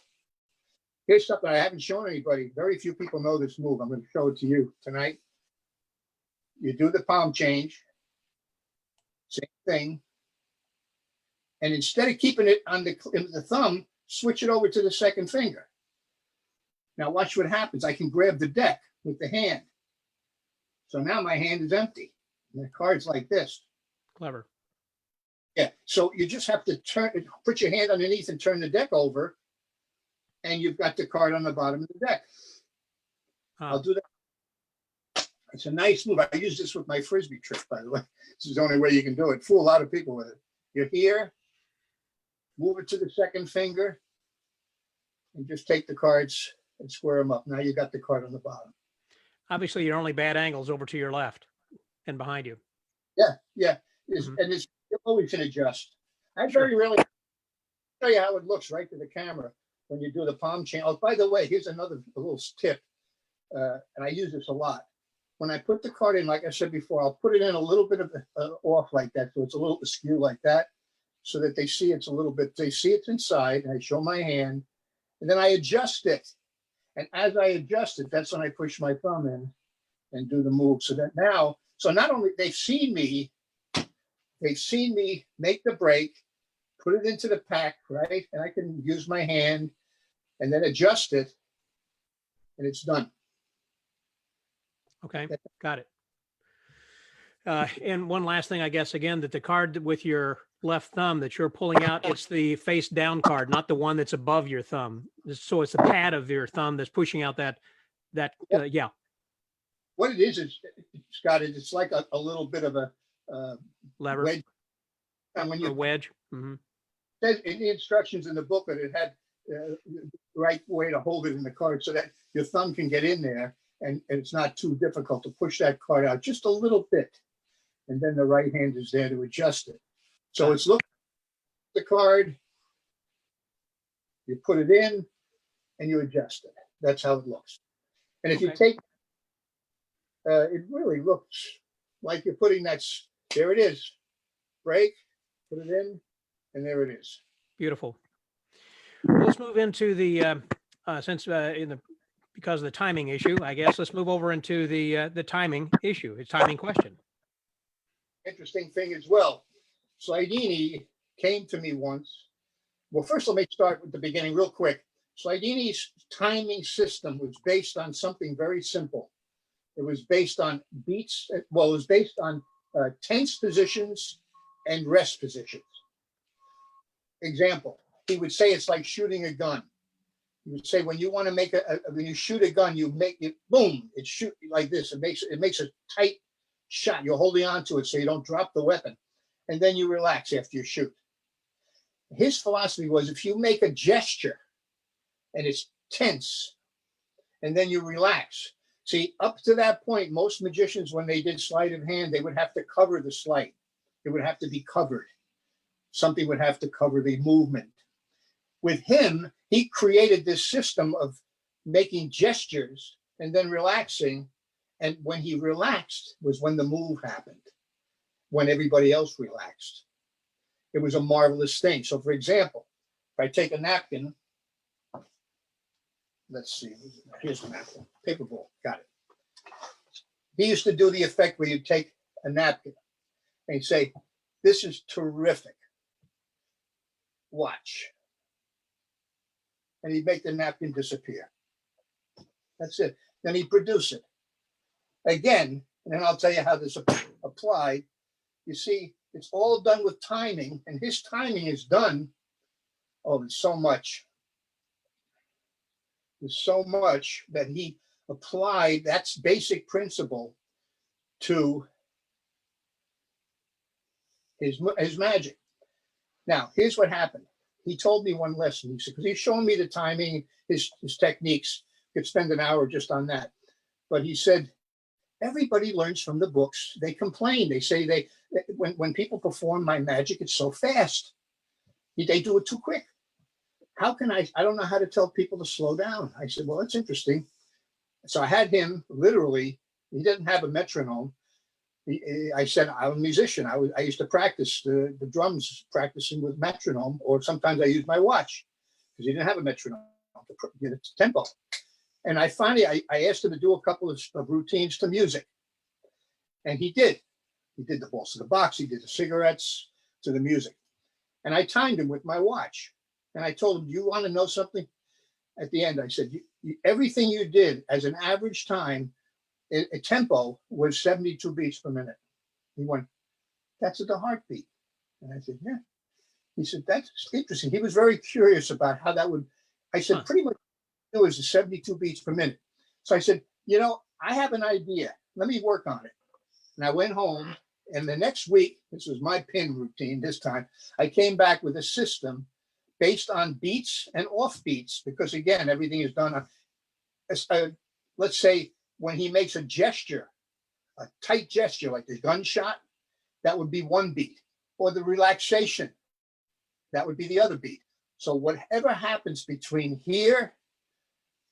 Here's something I haven't shown anybody. Very few people know this move. I'm going to show it to you tonight. You do the palm change, same thing. And instead of keeping it on the thumb, switch it over to the second finger. Now watch what happens. I can grab the deck with the hand. So now my hand is empty. And the card's like this. Clever. Yeah. So you just have to put your hand underneath and turn the deck over, and you've got the card on the bottom of the deck. I'll do that. It's a nice move. I use this with my Frisbee trick, by the way. This is the only way you can do it. Fool a lot of people with it. You're here, move it to the second finger, and just take the cards and square them up. Now you got the card on the bottom. Obviously, your only bad angles over to your left and behind you. Yeah. And it's always can adjust. I Sure. very rarely show you how it looks right to the camera when you do the palm change. Oh, by the way, here's another little tip, and I use this a lot. When I put the card in, like I said before, I'll put it in a little bit of off like that, so it's a little askew like that, so that they see it's a little bit, they see it's inside, and I show my hand, and then I adjust it. And as I adjust it, that's when I push my thumb in and do the move. So that now, so not only they've seen me make the break, put it into the pack, right? And I can use my hand and then adjust it, and it's done. Okay, got it. And one last thing, I guess, again, that the card with your left thumb that you're pulling out, it's the face down card, not the one that's above your thumb. So it's the pad of your thumb that's pushing out that, yeah. What it is, Scott, it's like a little bit of a Lever wedge. And when or you wedge. Mhm. says in the instructions in the booklet, it had the right way to hold it in the card so that your thumb can get in there and it's not too difficult to push that card out just a little bit. And then the right hand is there to adjust it. So it's looking at the card, you put it in and you adjust it. That's how it looks. And if you Okay. take, it really looks like you're putting there it is. Break, put it in, and there it is. Beautiful. Well, let's move into the, because of the timing issue, I guess, let's move over into the timing issue, it's timing question. Interesting thing as well. Slydini came to me once. Well, first let me start with the beginning real quick. Slydini's timing system was based on something very simple. It was based on beats. Well, it was based on tense positions and rest positions. Example, he would say it's like shooting a gun. He would say when you want to make when you shoot a gun, you make it boom, it shoot like this. It makes a tight shot. You're holding on to it so you don't drop the weapon. And then you relax after you shoot. His philosophy was if you make a gesture and it's tense and then you relax. See, up to that point, most magicians, when they did sleight of hand, they would have to cover the sleight. It would have to be covered. Something would have to cover the movement. With him, he created this system of making gestures and then relaxing. And when he relaxed was when the move happened, when everybody else relaxed. It was a marvelous thing. So for example, if I take a napkin, let's see, here's the napkin, paper ball, got it. He used to do the effect where you take a napkin and he'd say, this is terrific. Watch. And he'd make the napkin disappear. That's it. Then he'd produce it. Again, and then I'll tell you how this applied. You see, it's all done with timing, and his timing is done. Oh, there's so much. There's so much that he applied that basic principle to his magic. Now, here's what happened. He told me one lesson. He said, because he's showing me the timing, his techniques. Could spend an hour just on that. But he said, everybody learns from the books. They complain. They say when people perform my magic, it's so fast. They do it too quick. How can I don't know how to tell people to slow down. I said, well, that's interesting. So I had him literally, he didn't have a metronome. I said, I'm a musician. I used to practice the drums, practicing with metronome, or sometimes I used my watch because he didn't have a metronome to get it to tempo. And I finally, I asked him to do a couple of routines to music. And he did. He did the balls to the box. He did the cigarettes to the music. And I timed him with my watch. And I told him, do you want to know something? At the end, I said, everything you did as an average time, a tempo was 72 beats per minute. He went, that's at the heartbeat. And I said, yeah. He said, that's interesting. He was very curious about how that would, I said, pretty much it was 72 beats per minute. So I said, I have an idea. Let me work on it. And I went home, and the next week, this was my pin routine this time, I came back with a system based on beats and off beats, because again, everything is done on, let's say when he makes a gesture, a tight gesture like the gunshot, that would be one beat, or the relaxation, that would be the other beat. So whatever happens between here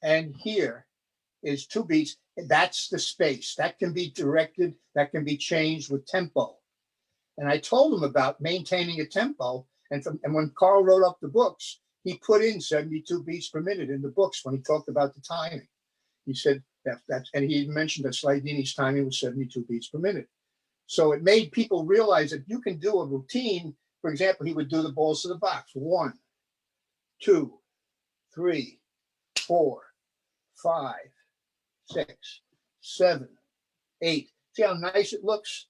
and here is 2 beats. That's the space that can be directed, that can be changed with tempo. And I told him about maintaining a tempo. And when Carl wrote up the books, he put in 72 beats per minute in the books when he talked about the timing. He said and he mentioned that Slydini's timing was 72 beats per minute. So it made people realize that you can do a routine. For example, he would do the balls to the box. 1, 2, 3, 4, 5, 6, 7, 8. See how nice it looks?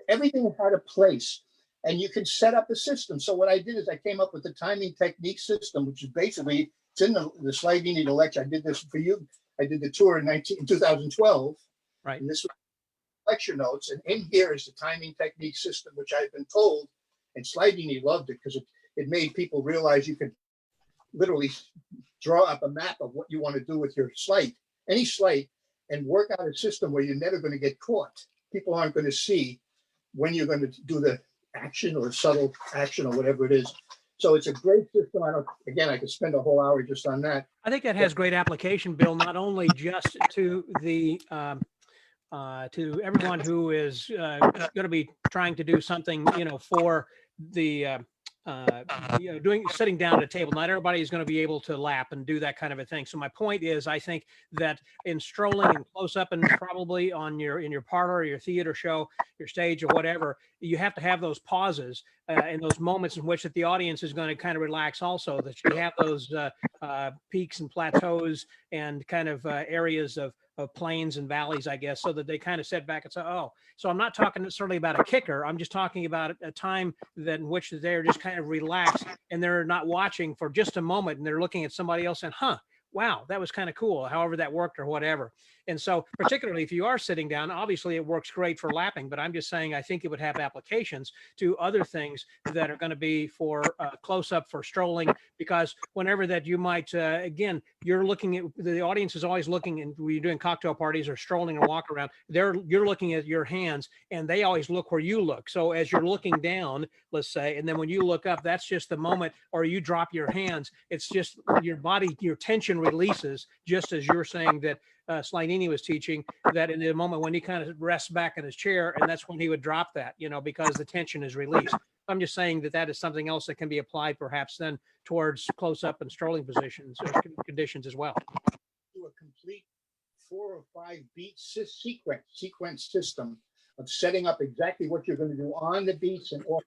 Everything had a place, and you can set up a system. So what I did is I came up with the timing technique system, which is basically, it's in the Slydini lecture. I did this for you. I did the tour in 2012. Right. And this was lecture notes. And in here is the timing technique system, which I've been told, and Slydini loved it because it made people realize you could literally draw up a map of what you want to do with your slate, any slate, and work out a system where you're never going to get caught. People aren't going to see when you're going to do the action or subtle action or whatever it is. So it's a great system. I could spend a whole hour just on that. I think that has great application, Bill, not only just to the to everyone who is going to be trying to do something, for the sitting down at a table. Not everybody is going to be able to lap and do that kind of a thing. So my point is, I think that in strolling and close up, and probably in your parlor or your theater show, your stage or whatever, you have to have those pauses and those moments in which that the audience is going to kind of relax also, that you have those peaks and plateaus and kind of areas of plains and valleys, I guess, so that they kind of sit back and say, oh, so I'm not talking necessarily about a kicker. I'm just talking about a time that in which they're just kind of relaxed and they're not watching for just a moment and they're looking at somebody else and, wow, that was kind of cool, however that worked or whatever. And so particularly if you are sitting down, obviously it works great for lapping, but I'm just saying I think it would have applications to other things that are going to be for close up, for strolling, because whenever that you might, again, you're looking at, the audience is always looking, and when you're doing cocktail parties or strolling or walk around, you're looking at your hands and they always look where you look. So as you're looking down, let's say, and then when you look up, that's just the moment, or you drop your hands, it's just your body, your tension releases, just as you're saying that Slydini was teaching, that in the moment when he kind of rests back in his chair, and that's when he would drop that, because the tension is released. I'm just saying that is something else that can be applied perhaps then towards close up and strolling positions or conditions as well. Do a complete 4 or 5 beat sequence system of setting up exactly what you're going to do on the beats and off,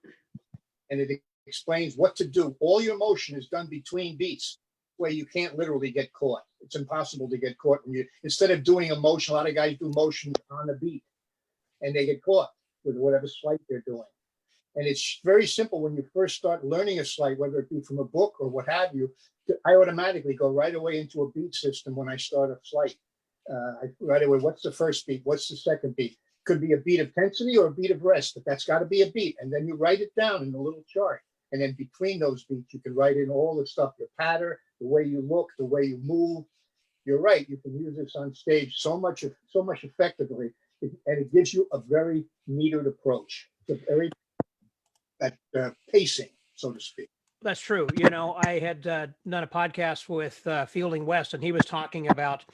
and it explains what to do. All your motion is done between beats, where you can't literally get caught. It's impossible to get caught when instead of doing a motion, a lot of guys do motions on the beat and they get caught with whatever sleight they're doing. And it's very simple when you first start learning a sleight, whether it be from a book or what have you. I automatically go right away into a beat system when I start a sleight. Right away, what's the first beat? What's the second beat? Could be a beat of tensity or a beat of rest, but that's got to be a beat. And then you write it down in a little chart. And then between those beats, you can write in all the stuff, your pattern, the way you look, the way you move. You're right. You can use this on stage so much effectively, and it gives you a very metered approach. It's a very pacing, so to speak. That's true. I had done a podcast with Fielding West, and he was talking about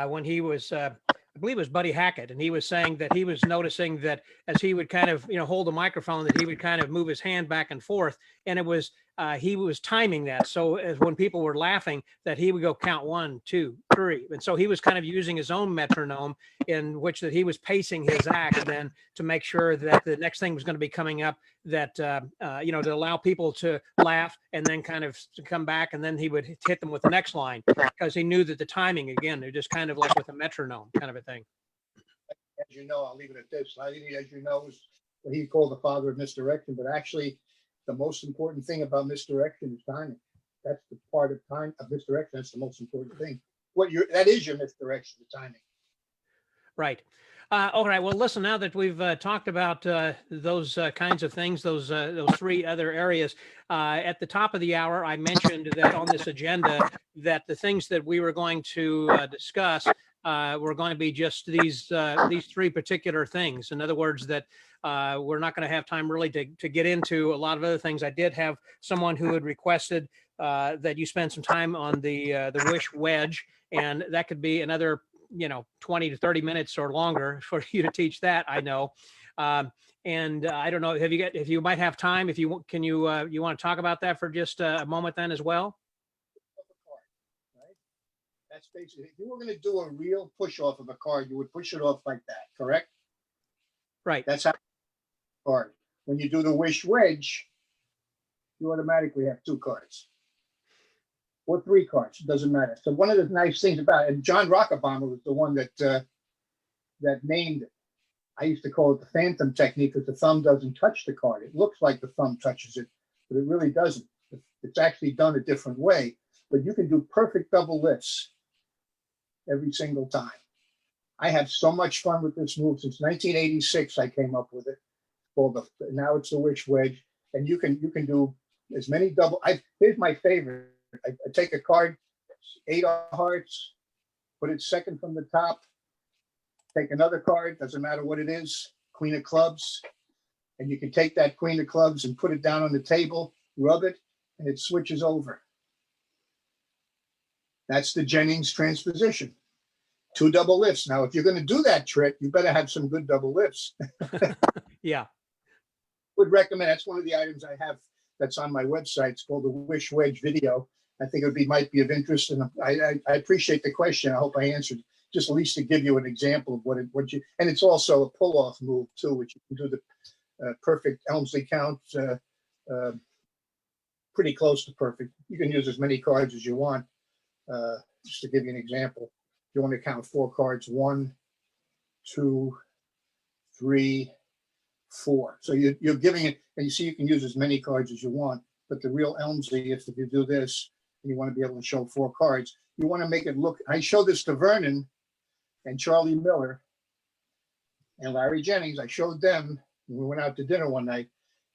when he was, I believe it was Buddy Hackett, and he was saying that he was noticing that as he would kind of, hold the microphone, that he would kind of move his hand back and forth, and it was he was timing that. So as when people were laughing, that he would go count 1, 2, 3, and so he was kind of using his own metronome in which that he was pacing his act then to make sure that the next thing was going to be coming up, that to allow people to laugh and then kind of to come back, and then he would hit them with the next line because he knew that the timing, again, they're just kind of like with a metronome kind of a thing. As you know, I'll leave it at this. Slydini, as you know, is what he called the father of misdirection, but actually the most important thing about misdirection is timing. That's the part of time of misdirection. That's the most important thing. That is your misdirection, the timing. Right. All right. Well, listen, now that we've talked about those kinds of things, those 3 other areas, at the top of the hour, I mentioned that on this agenda that the things that we were going to discuss were going to be just these 3 particular things. In other words, that we're not going to have time really to get into a lot of other things. I did have someone who had requested that you spend some time on the Wisch-Wedge, and that could be another 20 to 30 minutes or longer for you to teach that, I know. And I don't know, if you might have time, if you want to talk about that for just a moment then as well? Right? That's basically, if you were going to do a real push off of a card, you would push it off like that, correct? Right. That's how card. When you do the Wisch-Wedge, you automatically have 2 cards. Or 3 cards, it doesn't matter. So one of the nice things about it, and John Rockebaum was the one that named it. I used to call it the phantom technique because the thumb doesn't touch the card. It looks like the thumb touches it, but it really doesn't. It's actually done a different way, but you can do perfect double lifts every single time. I have so much fun with this move. Since 1986, I came up with it. Now it's the Wisch-Wedge, and you can do as many double. Here's my favorite. I take a card, 8 of hearts, put it second from the top. Take another card, doesn't matter what it is, queen of clubs, and you can take that queen of clubs and put it down on the table, rub it, and it switches over. That's the Jennings transposition. 2 double lifts. Now, if you're going to do that trick, you better have some good double lifts. Yeah. Would recommend, that's one of the items I have that's on my website. It's called the Wisch-Wedge video. I think it might be of interest, and I appreciate the question. I hope I answered. Just at least to give you an example of and it's also a pull-off move too, which you can do the perfect Elmsley count, pretty close to perfect. You can use as many cards as you want. Just to give you an example, you want to count 4 cards: 1, 2, 3, 4. So you're giving it, and you see you can use as many cards as you want. But the real Elmsley, if you do this, and you want to be able to show 4 cards, you want to make it look. I showed this to Vernon and Charlie Miller and Larry Jennings. I showed them when we went out to dinner one night,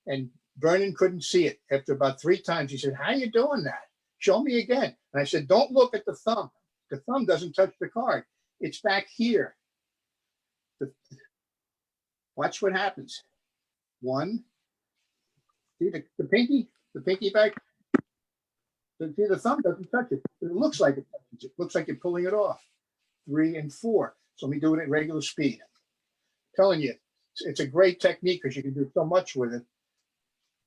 and Vernon couldn't see it. After about 3 times, he said, "How are you doing that? Show me again." And I said, "Don't look at the thumb. The thumb doesn't touch the card. It's back here. Watch what happens. 1, see the pinky back. See, the thumb doesn't touch it, but it looks like it touches it. It looks like you're pulling it off. 3 and 4. So let me do it at regular speed. I'm telling you, it's a great technique because you can do so much with it.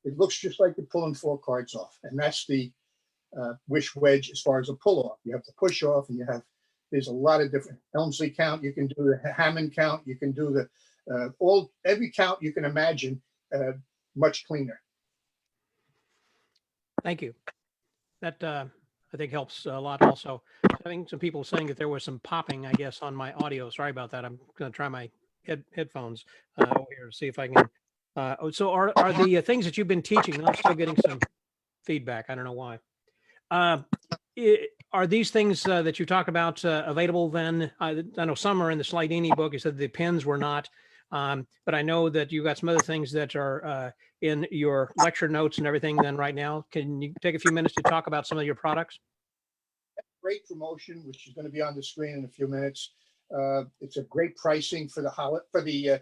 It looks just like you're pulling 4 cards off, and that's the Wisch-Wedge as far as a pull off. You have to push off, and there's a lot of different Elmsley count. You can do the Hammond count. You can do the every count you can imagine, much cleaner. Thank you. That I think helps a lot also. I think some people saying that there was some popping, I guess, on my audio. Sorry about that. I'm going to try my headphones over here to see if I can. So are the things that you've been teaching, I'm still getting some feedback. I don't know why. Are these things that you talk about available then? I know some are in the Slydini book. You said the pins were not. But I know that you got some other things that are in your lecture notes and everything then right now. Can you take a few minutes to talk about some of your products? Great promotion, which is going to be on the screen in a few minutes. It's a great pricing for the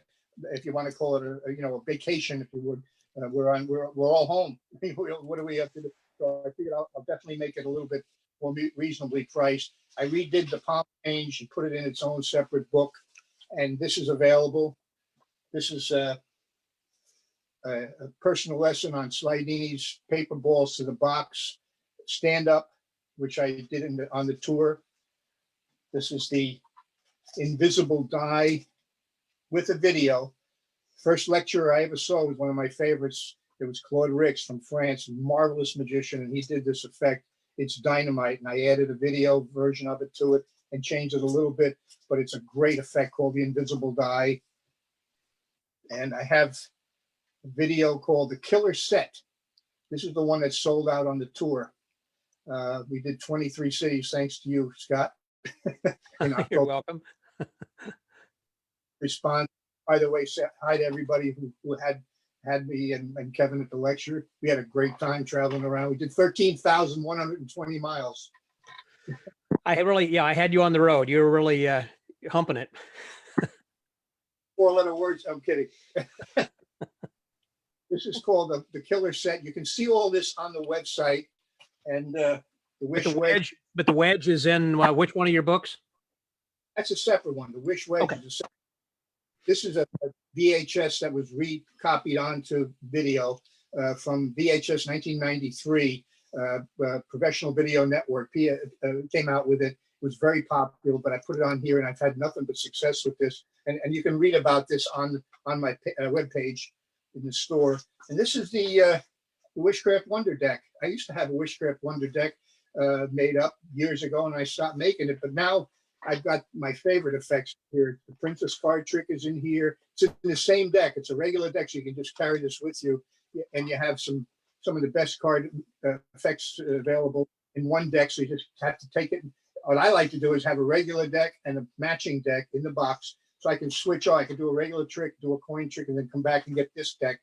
if you want to call it a vacation, if you would. We're all home. What do we have to do? So I figured I'll definitely make it a little bit more reasonably priced. I redid the Palm Change and put it in its own separate book, and this is available. This is a personal lesson on Slydini's paper balls to the box, stand up, which I did on the tour. This is the invisible die with a video. First lecturer I ever saw was one of my favorites. It was Claude Rix from France, a marvelous magician, and he did this effect. It's dynamite, and I added a video version of it to it and changed it a little bit, but it's a great effect called the invisible die. And I have a video called the Killer Set. This is the one that sold out on the tour. We did 23 cities, thanks to you, Scott. You're welcome. Respond. By the way, say hi to everybody who had me and Kevin at the lecture. We had a great time traveling around. We did 13,120 miles. I had you on the road. You were really humping it. 4-letter words. I'm kidding. This is called the killer set. You can see all this on the website. And the But the Wisch-Wedge, wedge, but the wedge is in which one of your books? that's a separate one. The Wisch-Wedge Okay. is a separate. This is a VHS that was recopied onto video from VHS 1993. Professional Video Network came out with it. It was very popular, but I put it on here, and I've had nothing but success with this. And you can read about this on my webpage in the store. And this is the Wishcraft Wonder Deck. I used to have a Wishcraft Wonder Deck made up years ago, and I stopped making it. But now I've got my favorite effects here. The Princess card trick is in here. It's in the same deck. It's a regular deck, so you can just carry this with you, and you have some of the best card effects available in one deck. So you just have to take it. What I like to do is have a regular deck and a matching deck in the box, so I can switch on. I can do a regular trick, do a coin trick, and then come back and get this deck.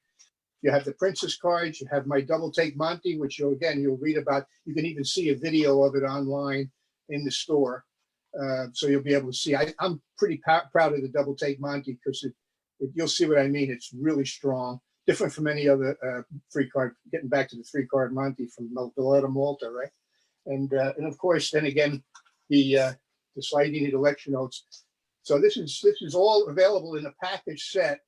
You have the Princess cards. You have my Double Take Monty, which you'll read about. You can even see a video of it online in the store. So you'll be able to see. I'm pretty proud of the Double Take Monty because you'll see what I mean. It's really strong, different from any other free card. Getting back to the 3-card Monty from Valletta Malta, right? And of course, then again, the Slydini lecture notes. So this is all available in a package set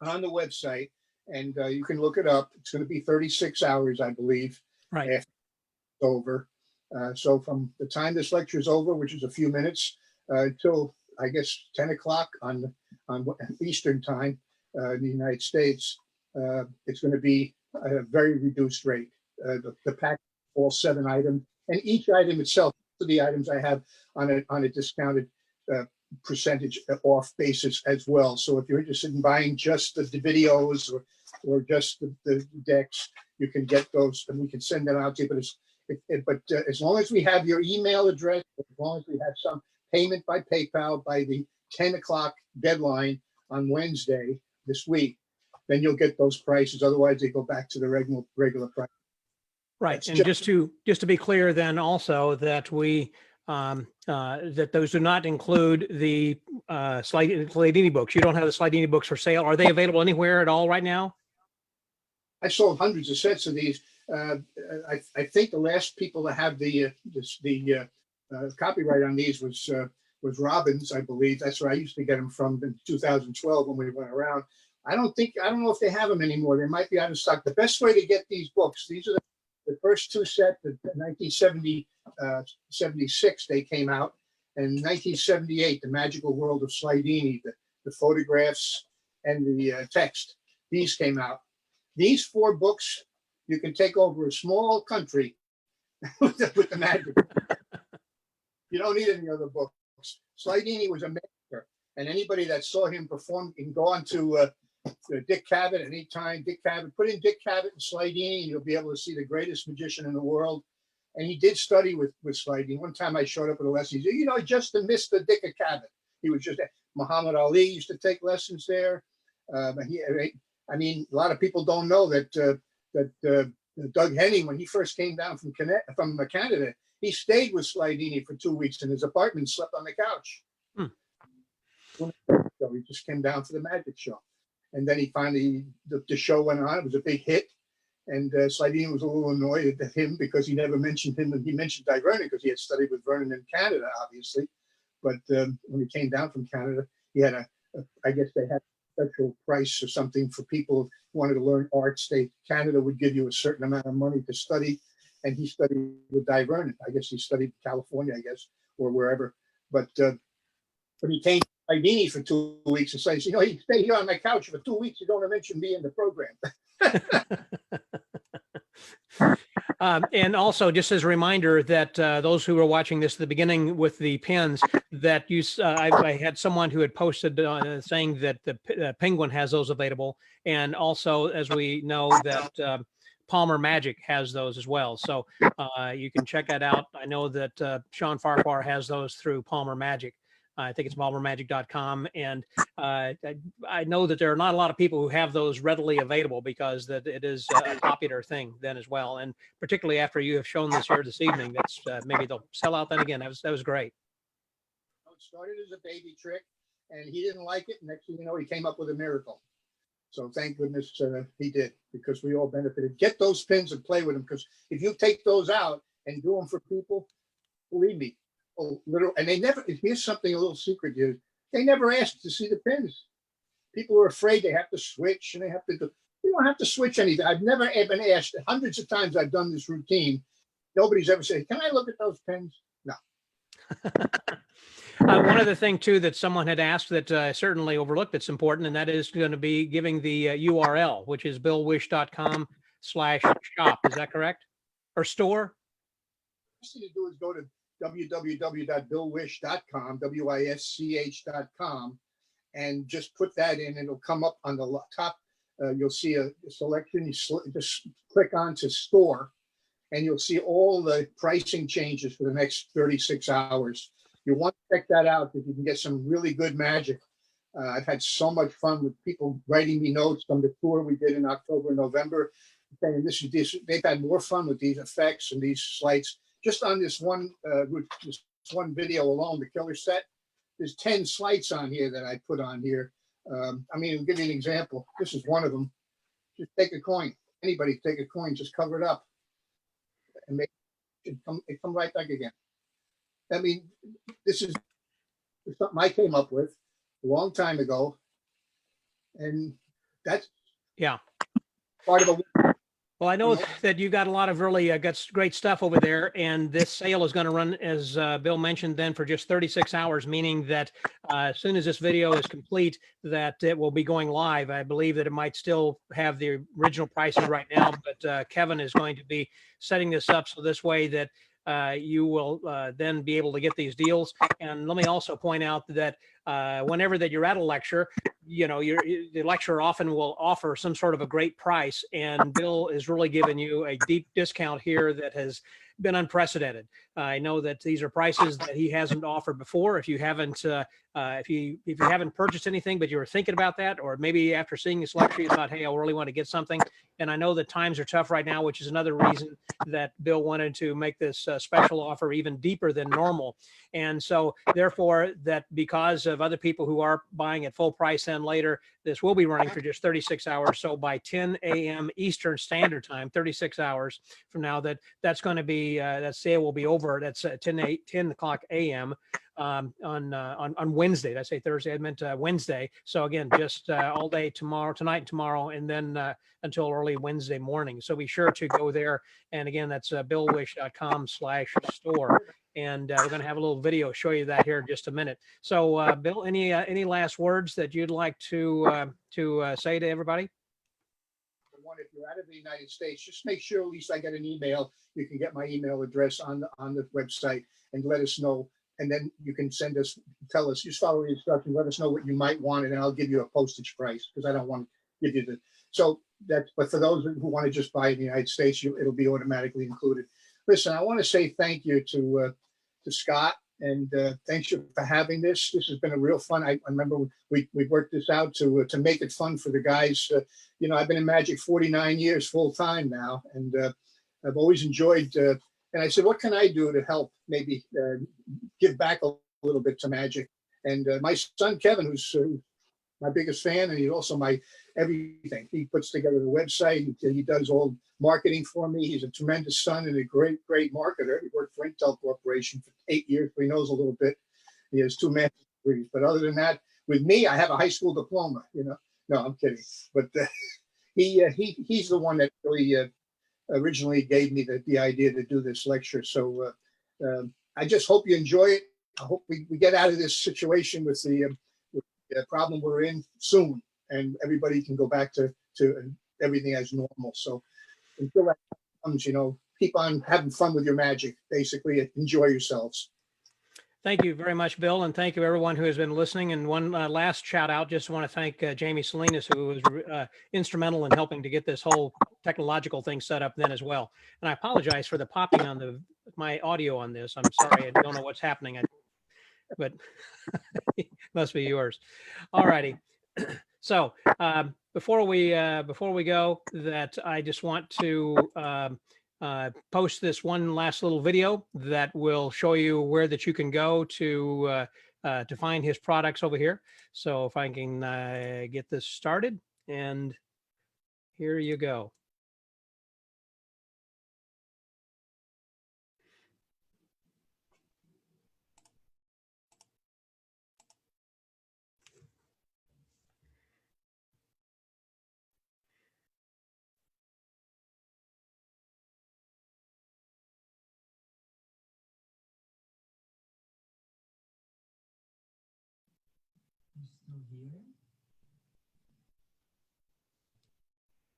on the website, and you can look it up. It's going to be 36 hours, I believe, Right. after it's over. So from the time this lecture is over, which is a few minutes, till I guess 10 o'clock on Eastern time in the United States, it's going to be a very reduced rate. The pack, all 7 items, and each item itself, the items I have on a discounted percentage off basis as well. So if you're interested in buying just the videos or just the decks, you can get those, and we can send them out to you. But as long as we have your email address, as long as we have some payment by PayPal by the 10 o'clock deadline on Wednesday this week, then you'll get those prices. Otherwise, they go back to the regular price. Right. That's And just to be clear, then also that we that those do not include the Slydini books. You don't have the Slydini books for sale. Are they available anywhere at all right now? I sold hundreds of sets of these. I think the last people to have the copyright on these was Robbins, I believe. That's where I used to get them from in 2012 when we went around. I don't know if they have them anymore. They might be out of stock. The best way to get these books, these are the first 2 sets, the 1976 they came out, and 1978, The Magical World of Slydini, the photographs and the text. These came out. These 4 books, you can take over a small country with the magic. You don't need any other books. Slydini was a master, and anybody that saw him perform can go on to Dick Cavett anytime. Dick Cavett, put in Dick Cavett and Slydini, and you'll be able to see the greatest magician in the world. And he did study with Slydini. One time I showed up at a lesson. He said, just to miss the Dick Cavett. He was just Muhammad Ali used to take lessons there. A lot of people don't know that Doug Henning, when he first came down from Canada, he stayed with Slydini for 2 weeks in his apartment, slept on the couch. So he just came down for the magic show. And then he finally, the show went on. It was a big hit. And Slydini was a little annoyed at him because he never mentioned him. And he mentioned Dai Vernon because he had studied with Vernon in Canada, obviously. But when he came down from Canada, he had I guess they had a special price or something for people who wanted to learn arts. Canada would give you a certain amount of money to study. And he studied with Dai Vernon. I guess he studied in California, or wherever. But he came to Slydini for 2 weeks and said, you stay here on my couch for 2 weeks. You don't mention me in the program. And also, just as a reminder that those who are watching this at the beginning with the pins, that I had someone who had posted saying that the Penguin has those available, and also, as we know, that Palmer Magic has those as well. So you can check that out. I know that Sean Farquhar has those through Palmer Magic. I think it's palmermagic.com. And I know that there are not a lot of people who have those readily available because that it is a popular thing then as well. And particularly after you have shown this here this evening, that's maybe they'll sell out then again. That was great. It started as a baby trick, and he didn't like it. Next thing you know, he came up with a miracle. So thank goodness he did, because we all benefited. Get those pins and play with them, because if you take those out and do them for people, believe me, and they never, here's something, a little secret here. They never asked to see the pins. People are afraid they have to switch and they have to do. You don't have to switch anything. I've never been asked. Hundreds of times I've done this routine. Nobody's ever said, "Can I look at those pins?" No. One other thing too that someone had asked that I certainly overlooked that's important, and that is going to be giving the URL, which is billwisch.com/shop. Is that correct? Or store? First thing to do is go to www.billwisch.com, wisch.com, and just put that in. It'll come up on the top. You'll see a selection. You just click on to store, and you'll see all the pricing changes for the next 36 hours. You want to check that out because you can get some really good magic. I've had so much fun with people writing me notes from the tour we did in October and November, saying they've had more fun with these effects and these slides. Just on this one video alone, the killer set, there's 10 slides on here that I put on here. I mean, I'll give you an example. This is one of them. Just take a coin. Anybody take a coin, just cover it up and make it come right back again. I mean, this is something I came up with a long time ago, and that's part of a. Well, I know that you got a lot of really got great stuff over there, and this sale is going to run, as Bill mentioned, then for just 36 hours, meaning that as soon as this video is complete, that it will be going live. I believe that it might still have the original pricing right now, but Kevin is going to be setting this up so this way that you will then be able to get these deals. And let me also point out that whenever that you're at a lecture, you know, the lecturer often will offer some sort of a great price, and Bill is really giving you a deep discount here that has been unprecedented. I know that these are prices that he hasn't offered before. If you haven't purchased anything, but you were thinking about that, or maybe after seeing this lecture, you thought, hey, I really want to get something. And I know that times are tough right now, which is another reason that Bill wanted to make this special offer even deeper than normal. And so therefore, that because of other people who are buying at full price then later, this will be running for just 36 hours. So by 10 a.m. Eastern Standard Time, 36 hours from now, that's going to be, that sale will be over. That's 10 o'clock a.m. On Wednesday. Did I say Thursday? I meant Wednesday. So again, just all day tomorrow, tonight and tomorrow, and then until early Wednesday morning. So be sure to go there. And again, that's billwisch.com/store. And we're going to have a little video show you that here in just a minute. So Bill, any last words that you'd like to say to everybody? If you're out of the United States, just make sure at least I get an email. You can get my email address on the website and let us know. And then you can tell us, just follow the instructions, let us know what you might want, and I'll give you a postage price, because I don't want to give you but for those who want to just buy in the United States, it'll be automatically included. Listen, I want to say thank you to Scott, and thanks you for having this. This has been a real fun. I remember we worked this out to make it fun for the guys. You know, I've been in Magic 49 years full time now, and I've always enjoyed. And I said, what can I do to help maybe give back a little bit to Magic? And my son, Kevin, who's my biggest fan, and he's also my everything. He puts together the website. He does all marketing for me. He's a tremendous son and a great marketer. He worked for Intel Corporation for 8 years, but he knows a little bit. He has 2 master's degrees. But other than that, with me, I have a high school diploma, you know. No, I'm kidding. But he's the one that really originally gave me the idea to do this lecture. So I just hope you enjoy it. I hope we get out of this situation with the problem we're in soon, and everybody can go back to everything as normal. So until that comes, you know, keep on having fun with your Magic. Basically, enjoy yourselves. Thank you very much, Bill, and thank you everyone who has been listening. And one last shout out, just want to thank Jamie Salinas, who was instrumental in helping to get this whole technological thing set up then as well. And I apologize for the popping on my audio on this. I'm sorry, I don't know what's happening, but it must be yours. All righty. So before we go, that I just want to post this one last little video that will show you where that you can go to to find his products over here. So if I can get this started, and here you go. You still here?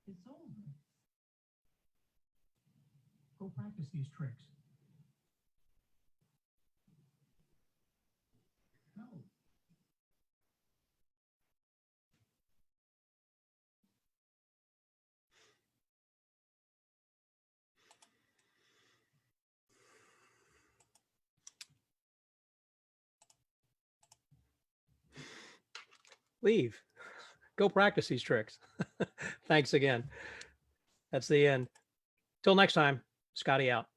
It's over. Go practice these tricks. Go. Leave. Go practice these tricks. Thanks again. That's the end. Till next time, Scotty out.